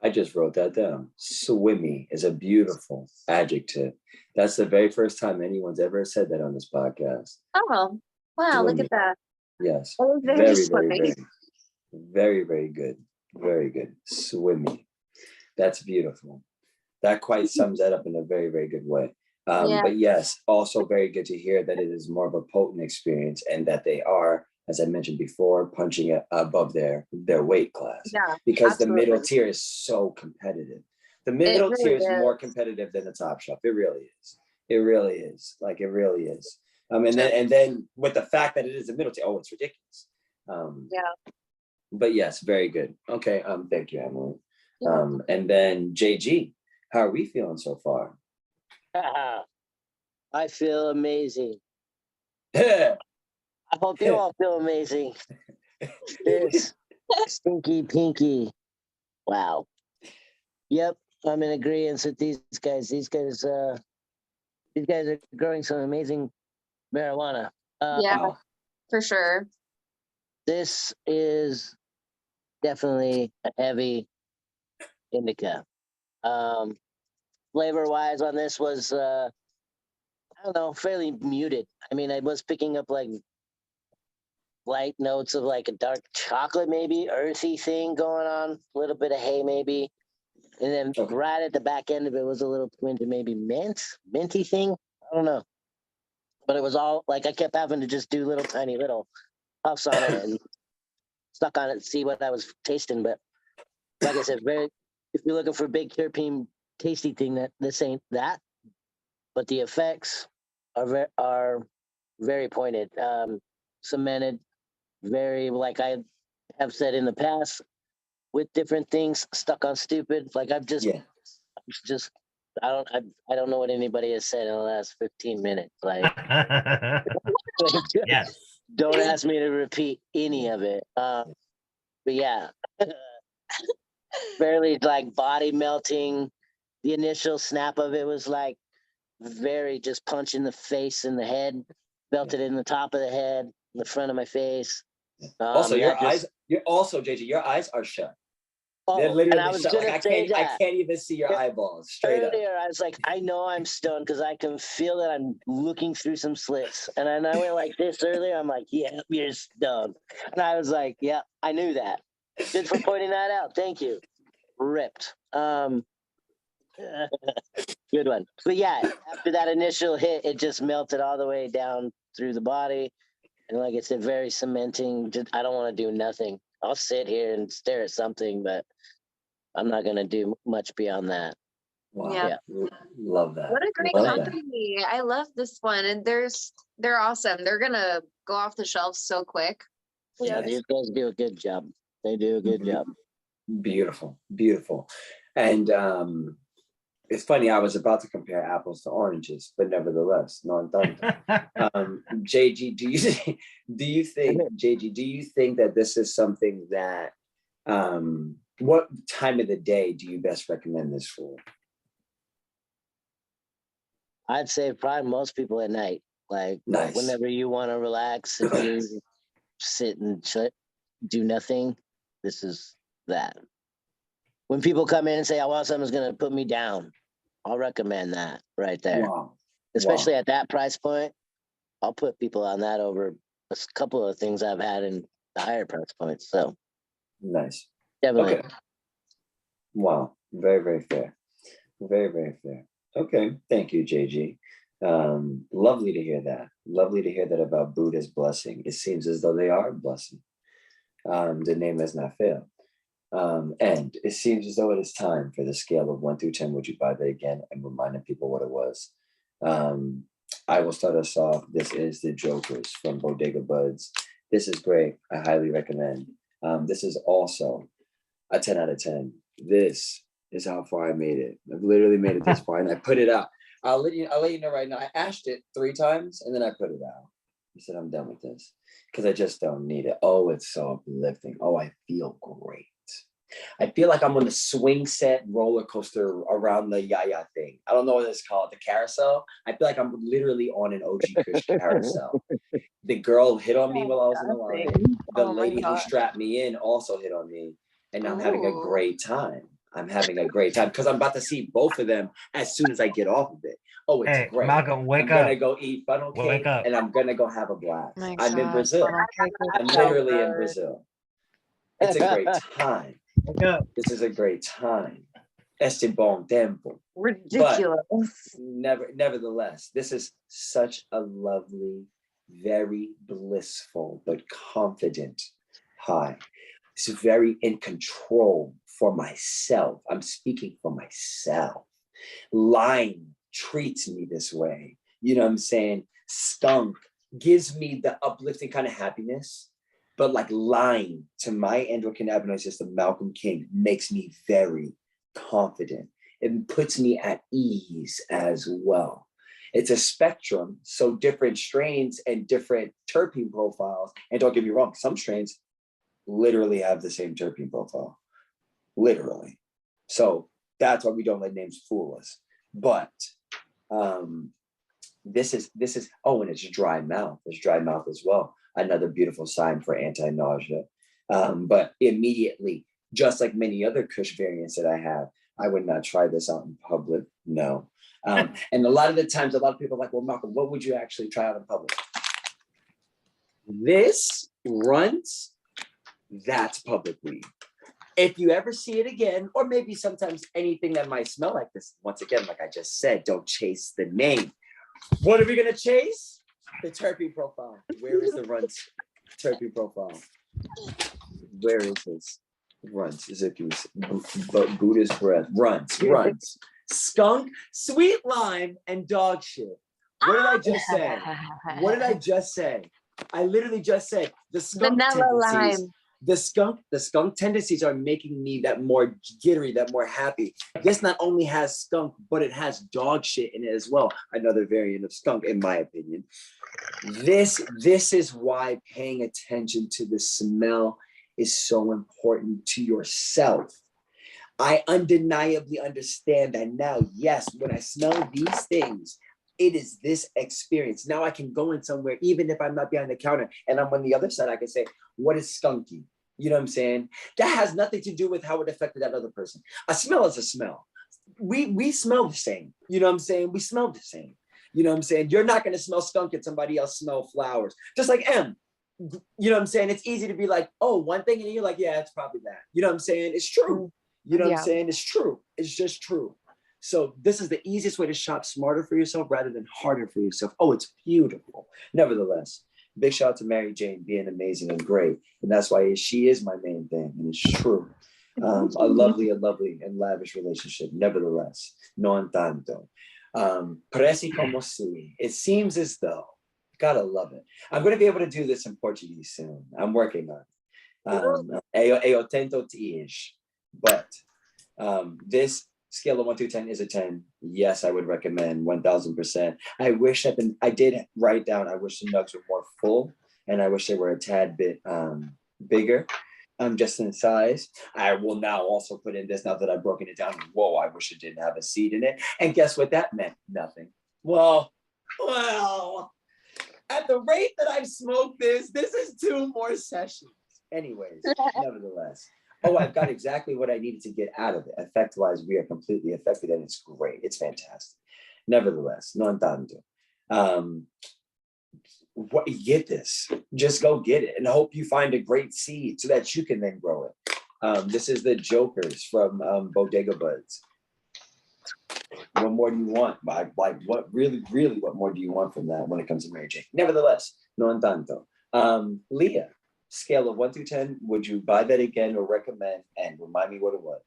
I just wrote that down. Swimmy is a beautiful adjective. That's the very first time anyone's ever said that on this podcast.
Oh, wow. Look at that.
Yes.
It was very
Very,
swimmy.
very, very, very good. Very good. Swimmy. That's beautiful. That quite sums that up in a very, very good way.
Yeah.
But yes, also very good to hear that it is more of a potent experience and that they are, as I mentioned before, punching it above their weight class.
Yeah,
because
absolutely.
the middle tier is so competitive. The middle
really
tier is more
is.
competitive than the top shelf. It really is. It really is. Like it really is. And then with the fact that it is a middle tier, oh, it's ridiculous.
Yeah.
But yes, very good. Okay. Thank you, Emily.
Yeah.
And then JG, how are we feeling so far?
I feel amazing.
Yeah.
I hope you all feel amazing. This Stinky Pinky. Wow. Yep, I'm in agreement with these guys. These guys are growing some amazing marijuana.
Yeah,
Wow.
for sure.
This is definitely a heavy indica. Flavor wise on this was I don't know, fairly muted. I mean, I was picking up like light notes of like a dark chocolate, maybe earthy thing going on, a little bit of hay maybe. And then
Okay.
right at the back end of it was a little twinge of maybe minty thing. I don't know. But it was all like I kept having to just do little tiny little puffs on it and stuck on it to see what I was tasting. But like I said, if you're looking for a big terpene tasty thing, that this ain't that. But the effects are very pointed, cemented, very like I have said in the past with different things stuck on stupid. Like I've just I don't know what anybody has said in the last 15 minutes. Like
Yes.
don't ask me to repeat any of it. But yeah, barely like body melting. The initial snap of it was like very just punch in the face and the head, belted in the top of the head, in the front of my face.
Also, your
that just-
eyes. You're also JG. Your eyes are shut. They're
Oh, and
literally
I was
shut.
gonna
Like
say
I
that.
can't even see your eyeballs straight up.
Earlier, I was like, I know I'm stoned because I can feel that I'm looking through some slits. And then I went like this earlier. I'm like, yeah, you're stoned. And I was like, yeah, I knew that. Good for pointing that out. Thank you. Ripped. Good one. But yeah, after that initial hit, it just melted all the way down through the body. And like I said, very cementing. Just, I don't want to do nothing. I'll sit here and stare at something, but I'm not going to do much beyond that.
Wow.
Yeah.
Love that.
What a great
Love that.
company. I love this one. And they're awesome. They're gonna go off the shelf so quick.
Yeah,
Yes.
these guys do a good job. They do a good job.
Beautiful, beautiful. And it's funny, I was about to compare apples to oranges, but nevertheless, non done. JG, do you think JG, do you think that this is something that what time of the day do you best recommend this for?
I'd say probably most people at night. Like
Nice.
whenever you want to relax and you sit and do nothing, this is that. When people come in and say, I want something that's going to put me down, I'll recommend that right there.
Wow.
Especially at that price point, I'll put people on that over a couple of things I've had in the higher price points. So
Nice.
definitely.
Okay. Wow. Very, very fair. Very, very fair. Okay. Thank you, JG. Lovely to hear that. Lovely to hear that about Buddha's blessing. It seems as though they are a blessing. The name has not failed. And it seems as though it is time for the scale of 1 through 10. Would you buy that again? And reminding people what it was. I will start us off. This is the Jokerz from Bodega Buds. This is great. I highly recommend. This is also a 10 out of 10. This is how far I made it. I've literally made it this far, and I put it out. I'll let you know right now. I ashed it 3 times, and then I put it out. I said, I'm done with this because I just don't need it. Oh, it's so uplifting. Oh, I feel great. I feel like I'm on the swing set roller coaster around the Yaya thing. I don't know what it's called, the carousel. I feel like I'm literally on an OG Kush carousel. The girl hit on me while I was in the line. The
Oh my
lady who
gosh.
strapped me in also hit on me. And I'm having a
Ooh.
great time. I'm having a great time because I'm about to see both of them as soon as I get off of it. Oh, it's
Hey,
great.
Malcolm, wake
I'm gonna
up.
go eat funnel
Wake
cake
up.
and I'm gonna go have a blast.
My
I'm in
gosh,
Brazil.
funnel cake is
I'm
so
literally in
good.
Brazil. It's a great time.
Wake up.
This is a great time. Este bom tempo.
Ridiculous.
Nevertheless, this is such a lovely, very blissful, but confident high. It's very in control for myself. I'm speaking for myself. Lime treats me this way. You know what I'm saying? Skunk gives me the uplifting kind of happiness. but like lying to my endocannabinoid system, Malcolm King, makes me very confident. It puts me at ease as well. It's a spectrum, so different strains and different terpene profiles. And don't get me wrong, some strains literally have the same terpene profile, literally. So that's why we don't let names fool us. But this is, oh, and it's dry mouth. It's dry mouth as well. Another beautiful sign for anti-nausea. But immediately, just like many other Kush variants that I have, I would not try this out in public, no. And a lot of the times, a lot of people are like, well, Malcolm, what would you actually try out in public? This runs, that's public weed. If you ever see it again, or maybe sometimes anything that might smell like this, once again, like I just said, don't chase the name. What are we gonna chase? The terpene profile. Where is the runs terpene profile? Where is this? Runs. Is it Buddha's breath? Runs. Skunk, sweet lime, and dog shit. What did I just say? What did I just say? I literally just said the skunk
Vanilla
tendencies.
lime.
The skunk tendencies are making me that more jittery, that more happy. This not only has skunk, but it has dog shit in it as well. Another variant of skunk, in my opinion. This is why paying attention to the smell is so important to yourself. I undeniably understand that now. Yes, when I smell these things, it is this experience. Now I can go in somewhere, even if I'm not behind the counter and I'm on the other side, I can say, what is skunky? You know what I'm saying? That has nothing to do with how it affected that other person. A smell is a smell. We smell the same. You know what I'm saying? We smell the same. You know what I'm saying? You're not going to smell skunk and somebody else smell flowers. Just like M. You know what I'm saying? It's easy to be like, oh, one thing, and you're like, yeah, it's probably that. You know what I'm saying? It's true. You know what I'm saying? It's true. It's just true. So this is the easiest way to shop smarter for yourself rather than harder for yourself. Oh, it's beautiful. Nevertheless, big shout out to Mary Jane being amazing and great. And that's why she is my main thing. And it's true. A lovely and lavish relationship. Nevertheless, no tanto. Parece como si. It seems as though. Gotta love it. I'm going to be able to do this in Portuguese soon. I'm working on it. Eu tento te. But this scale of 1 to 10 is a 10. Yes, I would recommend 1000%. I wish I did write down, I wish the nugs were more full and I wish they were a tad bit bigger, just in size. I will now also put in this, now that I've broken it down. Whoa, I wish it didn't have a seed in it. And guess what that meant? Nothing. Well, at the rate that I've smoked this is 2 more sessions. Anyways, nevertheless. Oh, I've got exactly what I needed to get out of it. Effect-wise, we are completely affected, and it's great. It's fantastic. Nevertheless, no tanto. Get this. Just go get it, and hope you find a great seed so that you can then grow it. This is the Jokerz from Bodega Buds. What more do you want? Like what really, what more do you want from that when it comes to Mary Jane? Nevertheless, no tanto. Leah. Scale of 1 to 10, would you buy that again or recommend? And remind me what it was.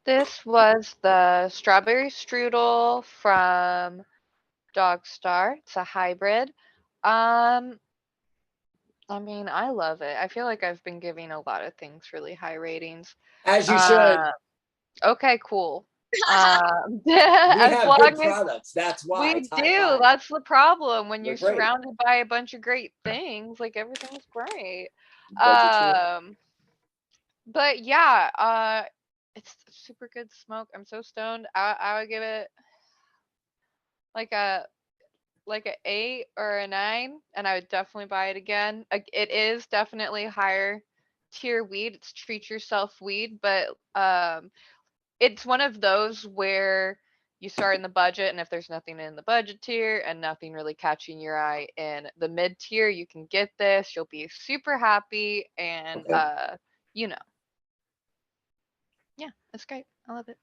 This was the strawberry strudel from Dawgstar. It's a hybrid. I mean, I love it. I feel like I've been giving a lot of things really high ratings.
As you should.
Okay, cool.
We have good products. That's why.
We do. That's the problem when you're surrounded by a bunch of great things. Like everything's great. But yeah, it's super good smoke. I'm so stoned. I would give it like a 8 or a 9, and I would definitely buy it again. It is definitely higher tier weed. It's treat yourself weed, but it's one of those where you start in the budget, and if there's nothing in the budget tier and nothing really catching your eye in the mid tier, you can get this. You'll be super happy, and you know, yeah, it's great. I love it.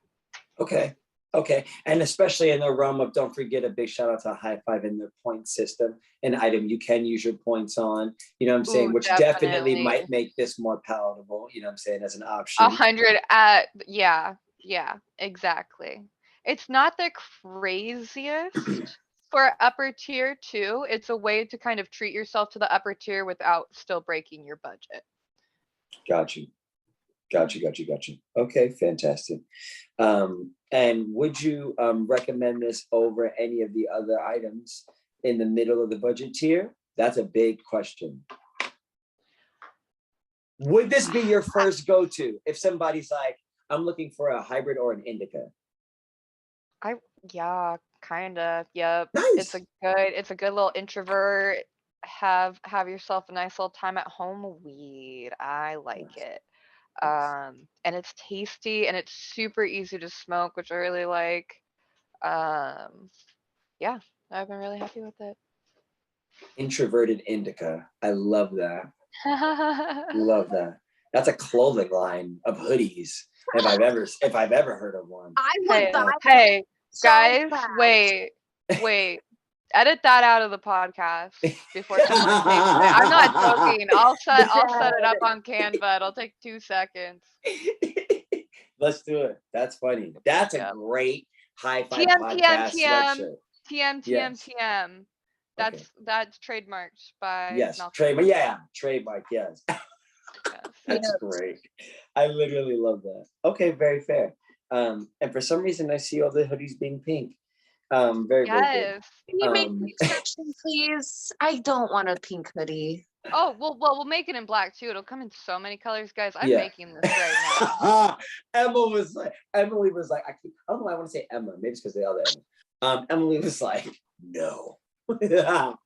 Okay, and especially in the realm of, don't forget, a big shout out to HIGH-5 and their point system, an item you can use your points on, you know what I'm saying, which definitely might make this more palatable, you know what I'm saying, as an option.
100 at, yeah, exactly. It's not the craziest for upper tier too, it's a way to kind of treat yourself to the upper tier without still breaking your budget.
Got you. Okay, fantastic. And would you recommend this over any of the other items in the middle of the budget tier? That's a big question. Would this be your first go-to if somebody's like, I'm looking for a hybrid or an indica?
Yeah, kinda. Yep.
Nice.
It's a good little introvert. Have yourself a nice little time at home weed. I like it. And it's tasty and it's super easy to smoke, which I really like. Yeah, I've been really happy with it.
Introverted indica. I love that. Love that. That's a clothing line of hoodies. If I've ever heard of one.
I would buy
Hey,
so
guys,
fast.
wait. Edit that out of the podcast before someone takes it. I'm not joking. I'll set it up on Canva. It'll take 2 seconds.
Let's do it. That's funny. That's a great high-five podcast sweatshirt.
TM. That's trademarked by
Yes,
Malcolm.
trademark, yes.
Yes.
That's great. I literally love that. Okay, very fair. And for some reason I see all the hoodies being pink. Very good.
Yes.
Can you make an exception, please? I don't want a pink hoodie.
Oh, well, we'll make it in black too. It'll come in so many colors, guys. I'm making this right now.
Emily was like, I don't know why I want to say Emma. Maybe it's because the other Emma. Emily was like, no.
No,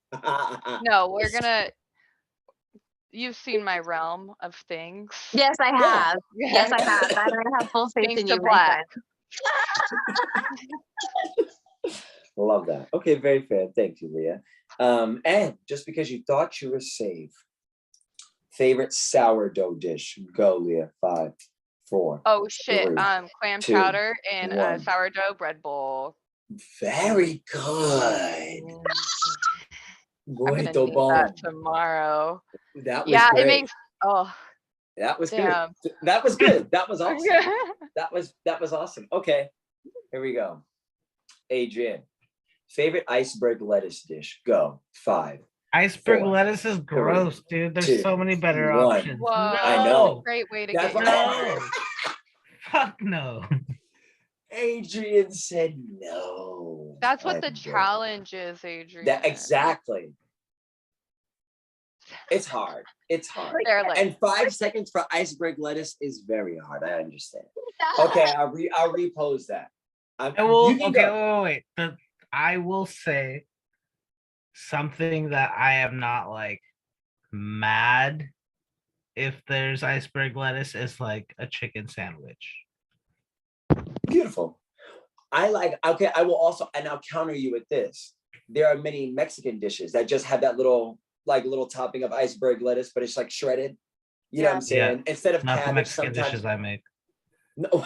you've seen my realm of things.
Yes, I have. Yes, I have. I have full faith
Pink
in
to
you.
black.
Love that. Okay, very fair. Thank you, Leah. And just because you thought you were safe, favorite sourdough dish? Go, Leah. 5, 4.
Oh shit.
3,
Clam
2,
chowder and
1.
a sourdough bread bowl.
Very good.
I'm gonna
Muito
need
bom.
that tomorrow.
That was great.
It makes
That was
damn.
good. That was good. That was awesome. That was awesome. Okay, here we go. Adrian, favorite iceberg lettuce dish? Go. 5.
Iceberg
4,
lettuce is gross, dude. There's
2,
so many better
1.
options.
Whoa,
I know.
Great way to
That's
get
No. Fuck no.
Adrian said no.
That's what the
Iceberg.
challenge is, Adrian.
That exactly. It's hard. It's hard.
They're like,
And 5 seconds for iceberg lettuce is very hard. I understand. Okay, I'll repose that.
Wait. I will say something that I am not like mad if there's iceberg lettuce is like a chicken sandwich.
Beautiful. I will also, and I'll counter you with this. There are many Mexican dishes that just have that little topping of iceberg lettuce, but it's like shredded. You know what I'm saying?
Yeah.
Instead of
Not the
cabbage,
Mexican
sometimes.
dishes I make.
No.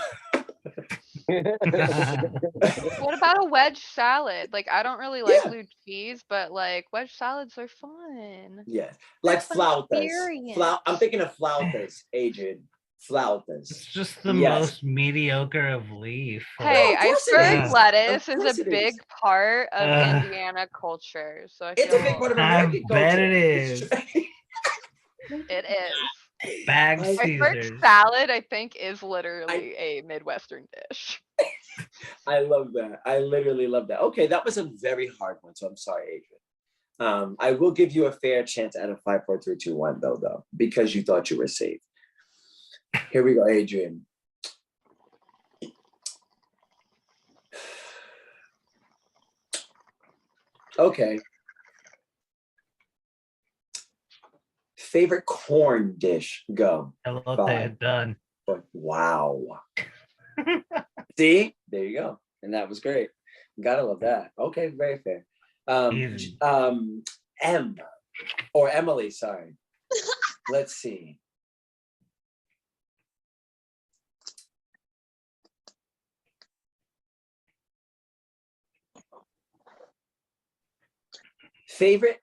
what about a wedge salad? Like, I don't really like blue cheese, but like wedge salads are fun.
Yes, like flautas.
Experience.
I'm thinking of flautas, Adrian. Flautas.
It's just the most mediocre of leaf.
Hey,
of course it
iceberg
is.
lettuce
Of
is
course
a
it
big
is.
part of Indiana culture. So
It's a big part of American culture.
bet it is.
It is.
Bag
Iceberg
Caesars.
salad, I think, is literally a Midwestern dish.
I love that. I literally love that. Okay, that was a very hard one, so I'm sorry, Adrian. I will give you a fair chance out of 5, 4, 3, 2, 1, though, because you thought you were safe. Here we go, Adrian. Okay. Favorite corn dish? Go.
Elote, done.
Wow. See? There you go. And that was great. Gotta love that. Okay, very fair. M or Emily, sorry. Let's see. Favorite?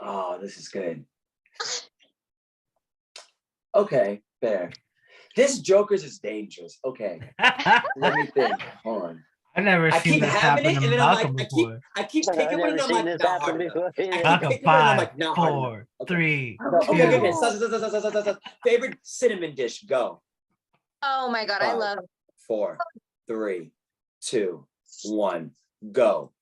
Oh, this is good. Okay, fair. This Jokerz is dangerous. Okay, let me think. Hold on.
I've never
I
seen
keep
this
having
happen
it,
to
and then I'm
Malcolm
like,
before.
I keep
I've
picking one,
never
and I'm
seen
like,
this
not
happen
hard enough.
before.
I keep
Malcolm,
picking one, and I'm
5,
like, not hard enough.
4,
Okay.
3,
Okay.
2.
Sus. Favorite cinnamon dish? Go.
Oh my God, I
5,
love
4, 3, 2, 1. Go.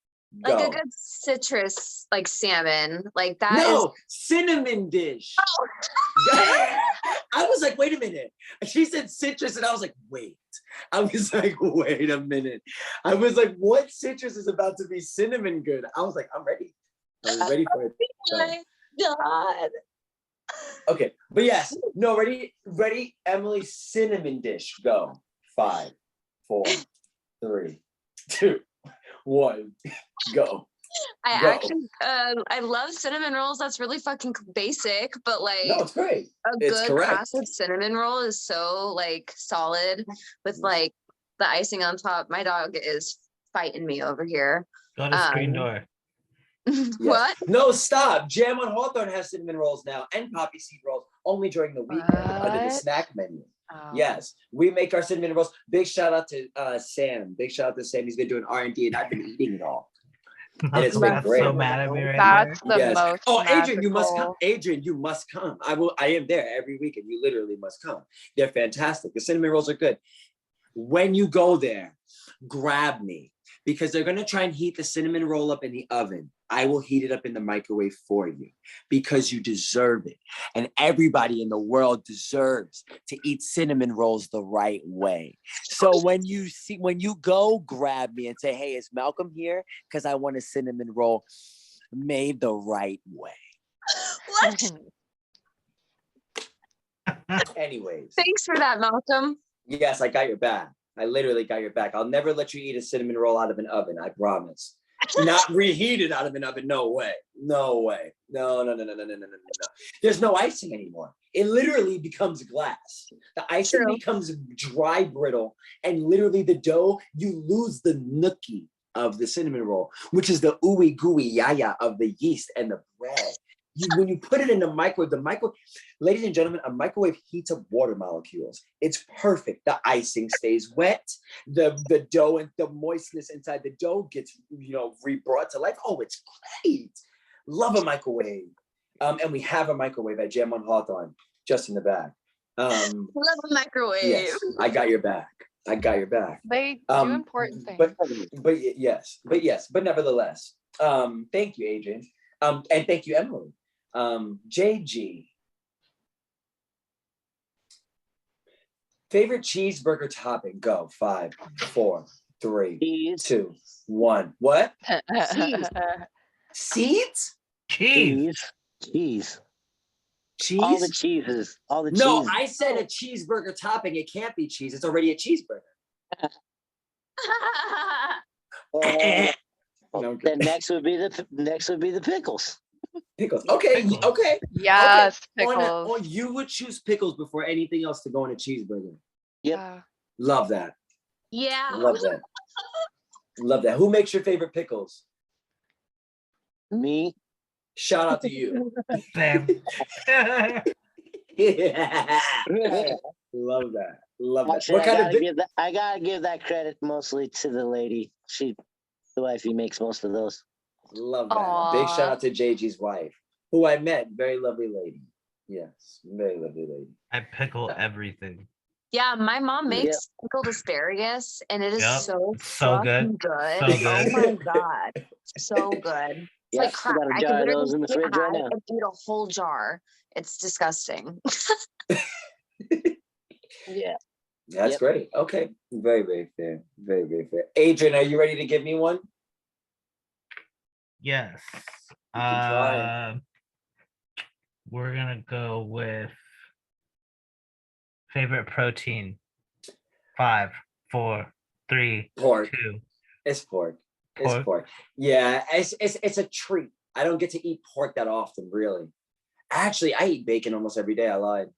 like a
Go.
good citrus, like salmon. Like that is.
No, cinnamon dish. I was like, wait a minute. She said citrus, and I was like, wait. I was like, wait a minute. I was like, what citrus is about to be cinnamon good? I was like, I'm ready. I was ready for it.
Oh my God.
Okay, but yes, no, ready, Emily, cinnamon dish. Go. 5, 4, 3, 2, 1. Go.
I
Go.
actually, I love cinnamon rolls. That's really fucking basic, but like
No, it's great.
a
It's
good
correct.
classic cinnamon roll is so like solid with like the icing on top. My dog is fighting me over here.
Go to screen door.
Yes.
What?
No, stop. Jam on Hawthorne has cinnamon rolls now and poppy seed rolls only during the weekend under the
What?
snack menu.
Oh.
Yes, we make our cinnamon rolls. Big shout out to Sam. Big shout out to Sam. He's been doing R&D, and I've been eating it all. And it's
Malcolm
been
got
great.
so mad at me right
That's
there.
the
Yes.
most
Oh, Adrian, you must come.
magical.
Adrian, you must come. I am there every weekend. You literally must come. They're fantastic. The cinnamon rolls are good. When you go there, grab me because they're going to try and heat the cinnamon roll up in the oven. I will heat it up in the microwave for you because you deserve it. And everybody in the world deserves to eat cinnamon rolls the right way. So when you go, grab me and say, hey, is Malcolm here? Because I want a cinnamon roll made the right way.
What?
Anyways.
Thanks for that, Malcolm.
Yes, I got your back. I literally got your back. I'll never let you eat a cinnamon roll out of an oven. I promise. Not reheated out of an oven. No way. No way. No. There's no icing anymore. It literally becomes glass. The icing
True.
becomes dry, brittle, and literally the dough, you lose the nookie of the cinnamon roll, which is the ooey gooey yaya of the yeast and the bread. When you put it in the microwave, ladies and gentlemen, a microwave heats up water molecules. It's perfect. The icing stays wet. The dough and the moistness inside the dough gets, re-brought to life. Oh, it's great. Love a microwave. And we have a microwave at Jam on Hawthorne, just in the back.
Love a microwave.
Yes, I got your back. I got your back.
They do important things.
But nevertheless, thank you, Adrian. And thank you, Emily. JG. Favorite cheeseburger topping? Go. 5, 4, 3,
Cheese.
2, 1. What?
Cheese.
Seeds?
Cheese.
Cheese.
Cheese?
All the cheeses. All the
No,
cheese.
I said a cheeseburger topping. It can't be cheese. It's already a cheeseburger. No,
Then next would be the pickles.
Pickles. Okay.
Pickles.
Okay.
Yes,
Okay.
pickles.
You would choose pickles before anything else to go in a cheeseburger.
Yep.
Yeah.
Love that.
Yeah.
Love that. Love that. Who makes your favorite pickles?
Me.
Shout out to you.
Sam.
Yeah. Love that. Love that.
Actually,
What kind of
I gotta give that credit mostly to the lady. The wifey makes most of those.
Love that.
Aw.
Big shout out to JG's wife, who I met. Very lovely lady. Yes, very lovely lady.
I pickle everything.
Yeah, my mom
Yeah.
makes pickled asparagus, and it is
Yep.
so
So
fucking
good.
good.
So good.
Oh my God, so good. It's
Yeah,
like
I
crack.
got a
I
jar
could
of
literally
those in the
sit
fridge right
high
now.
and eat a whole jar. It's disgusting.
Yeah.
That's
Yep.
great. Okay, very, very fair. Very, very fair. Adrian, are you ready to give me one?
Yes.
You can try.
We're gonna go with favorite protein. 5, 4, 3,
Pork.
2.
It's pork.
Pork.
It's pork. Yeah, it's a treat. I don't get to eat pork that often, really. Actually, I eat bacon almost every day. I lied.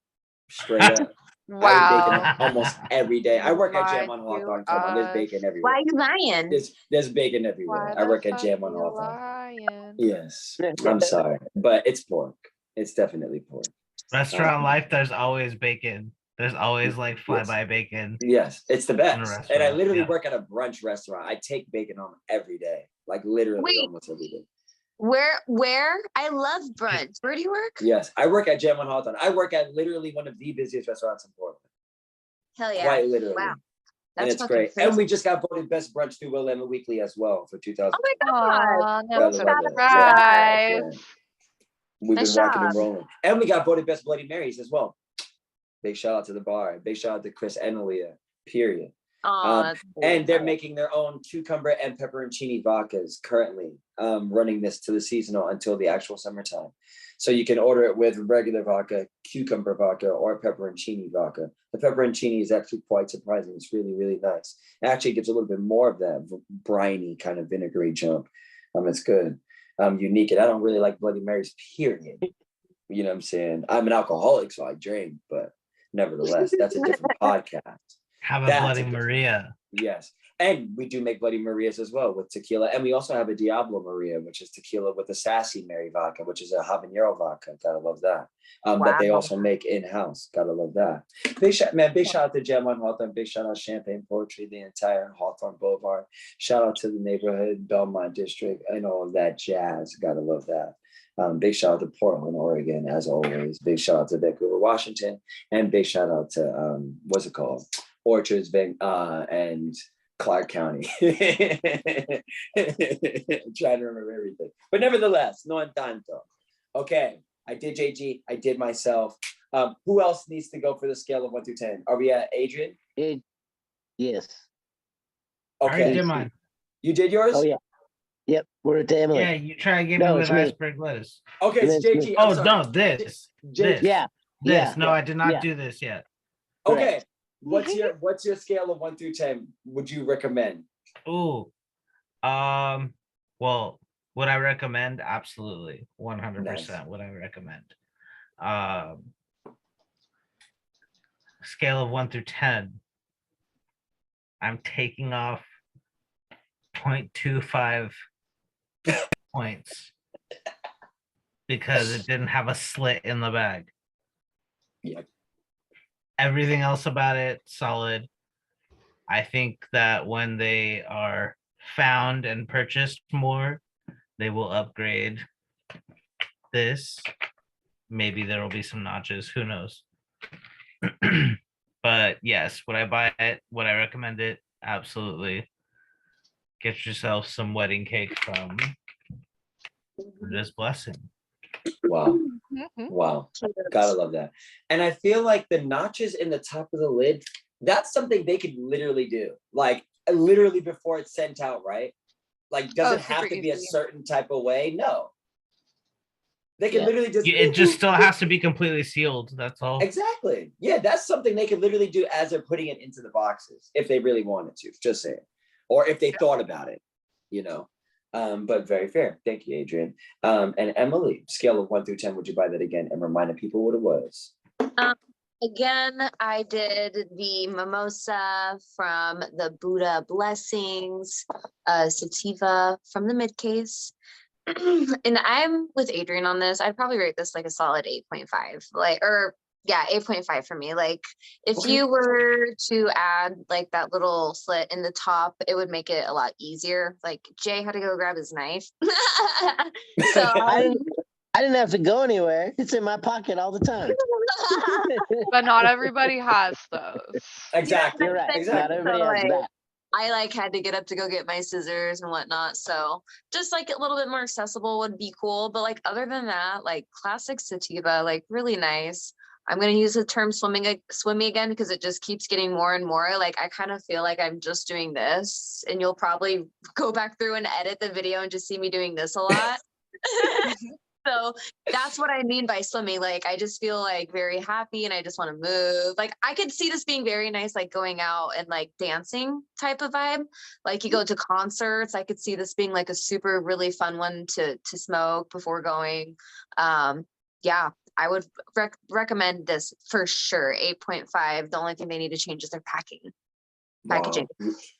Straight up. I eat
Wow.
bacon almost every day. I work at Jam
Lied
on
to
Hawthorne. Come on, there's
us.
bacon everywhere.
Why are you lying?
There's bacon everywhere.
Why
I work
the
at Jam on
fuck you
Hawthorne.
lying?
Yes, I'm sorry, but it's pork. It's definitely pork.
Restaurant life, there's always bacon. There's always like flyby bacon.
Yes, it's the
a
best. And I
restaurant,
literally
yeah.
work at a brunch restaurant. I take bacon home every day, like literally
Wait.
almost every day.
Where? I love brunch. Where do you work?
Yes, I work at Gem on Hawthorne. I work at literally one of the busiest restaurants in Portland.
Hell yeah.
Quite literally.
Wow.
And
That's
it's
fucking
great.
crazy.
And we just got voted best brunch through Willamette Weekly as well for 2000.
Oh my god.
Aw,
Gotta
that's
love
so
it.
nice.
Yeah. We've
Nice
been rocking and
job.
rolling. And we got voted best Bloody Marys as well. Big shout out to the bar. Big shout out to Chris and Aaliyah, period.
Aw, that's
And they're
cool.
making their own cucumber and pepperoncini vodkas currently, running this to the seasonal until the actual summertime. So you can order it with regular vodka, cucumber vodka, or pepperoncini vodka. The pepperoncini is actually quite surprising. It's really, really nice. It actually gives a little bit more of that briny kind of vinegary jump. It's good. Unique. And I don't really like Bloody Marys, period. You know what I'm saying? I'm an alcoholic, so I drink, but nevertheless, that's a different podcast.
Have a
That's
Bloody
a different-
Maria.
Yes. And we do make Bloody Marias as well with tequila. And we also have a Diablo Maria, which is tequila with a Sassy Mary vodka, which is a habanero vodka. Gotta love that. That they
Wow.
also make in-house. Gotta love that. Big shout out to Gem on Hawthorne. Big shout out Champagne Poetry, the entire Hawthorne Boulevard. Shout out to the neighborhood, Belmont District, and all of that jazz. Gotta love that. Big shout out to Portland, Oregon, as always. Big shout out to Vancouver, Washington. And big shout out to, what's it called? Orchards, and Clark County. Trying to remember everything. But nevertheless, no entanto. Okay, I did JG, I did myself. Who else needs to go for the scale of 1 through 10? Are we at Adrian?
Yes.
I already
Okay,
did mine.
you did yours?
Oh yeah. Yep. We're at Emily.
Yeah, you try to get
No,
me
it's
with
me.
iceberg lettuce.
Okay,
And
it's
then
JG.
Oh
I'm sorry.
no, this.
J-
Yeah.
This.
Yeah.
No, I did not
Yeah.
do this yet.
Okay, what's your scale of 1 through 10? Would you recommend?
Ooh. Well, would I recommend? Absolutely. 100% would I recommend. Scale of 1 through 10. I'm taking off 0.25 points because it didn't have a slit in the bag.
Yep.
Everything else about it, solid. I think that when they are found and purchased more, they will upgrade this. Maybe there will be some notches, who knows? But yes, would I buy it? Would I recommend it? Absolutely. Get yourself some wedding cake from this blessing.
Wow.
Mhm.
Wow. Gotta love that. And I feel like the notches in the top of the lid, that's something they could literally do. Like literally before it's sent out, right? Like, does
Oh,
it have
super
to be a
easy.
certain type of way? No. They can
Yeah.
literally just
It just still has to be completely sealed. That's all.
exactly. Yeah, that's something they could literally do as they're putting it into the boxes if they really wanted to, just saying. Or if they thought about it, you know. But very fair. Thank you, Adrian. And Emily, scale of 1 through 10, would you buy that again and remind people what it was?
Again, I did the Mimosa from the Buddha Blessings, sativa from the mid case. And I'm with Adrian on this. I'd probably rate this like a solid 8.5. Like, or yeah, 8.5 for me. Like, if
Okay.
you were to add like that little slit in the top, it would make it a lot easier. Like, Jay had to go grab his knife. So
I didn't have to go anywhere. It's in my pocket all the time.
But not everybody has those.
Exactly.
You're right.
Exactly.
Not everybody has
So, like,
that.
I like had to get up to go get my scissors and whatnot. So just like a little bit more accessible would be cool. But like other than that, like classic sativa, like really nice. I'm gonna use the term swimming again because it just keeps getting more and more. Like I kind of feel like I'm just doing this, and you'll probably go back through and edit the video and just see me doing this a lot. So that's what I mean by swimming. Like, I just feel like very happy and I just want to move. Like, I could see this being very nice, like going out and like dancing type of vibe. Like you go to concerts, I could see this being like a super really fun one to smoke before going. Yeah, I would recommend this for sure. 8.5. The only thing they need to change is their packaging.
Wow.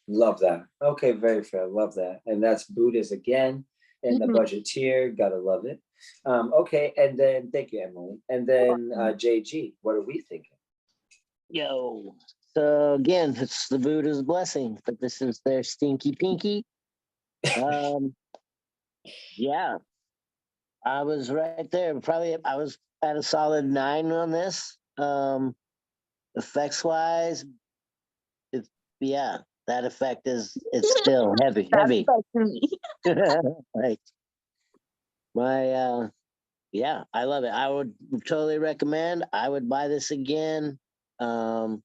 Love that. Okay, very fair. Love that. And that's Buddhas again in the budget tier. Gotta love it. Okay, and then thank you, Emily. And then JG, what are we thinking?
Yo. So again, it's the Buddha's blessing, but this is their stinky pinky. Yeah, I was right there. Probably I was at a solid 9 on this. Effects wise, it's yeah, that effect is it's still heavy. Like my yeah, I love it. I would totally recommend. I would buy this again. Yeah,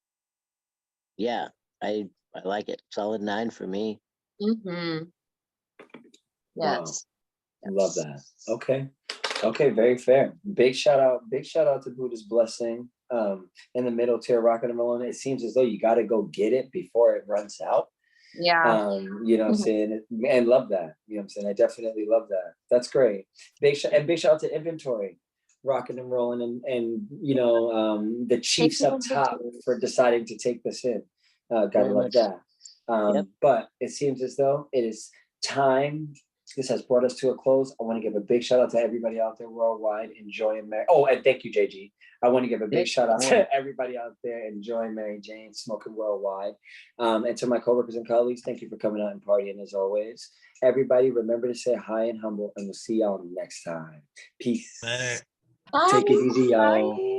I like it. Solid 9 for me.
Mm-hmm.
Wow.
Yes.
Love that. Okay. Okay, very fair. Big shout out to Buddha's blessing. In the middle tier, rocking and rolling. It seems as though you got to go get it before it runs out.
Yeah.
You know what I'm saying? And love that. You know what I'm saying? I definitely love that. That's great. Big shout out to inventory, rocking and rolling, and you know, the chiefs up top for deciding to take this in. Gotta
Very
love
much.
that.
Yep.
But it seems as though it is time. This has brought us to a close. I want to give a big shout out to everybody out there worldwide enjoying Mary. Oh, and thank you, JG. I want to give a big shout out to everybody out there enjoying Mary Jane, smoking worldwide. And to my coworkers and colleagues, thank you for coming out and partying as always. Everybody, remember to say hi and humble, and we'll see y'all next time. Peace.
Later.
Take it easy, y'all.
Bye.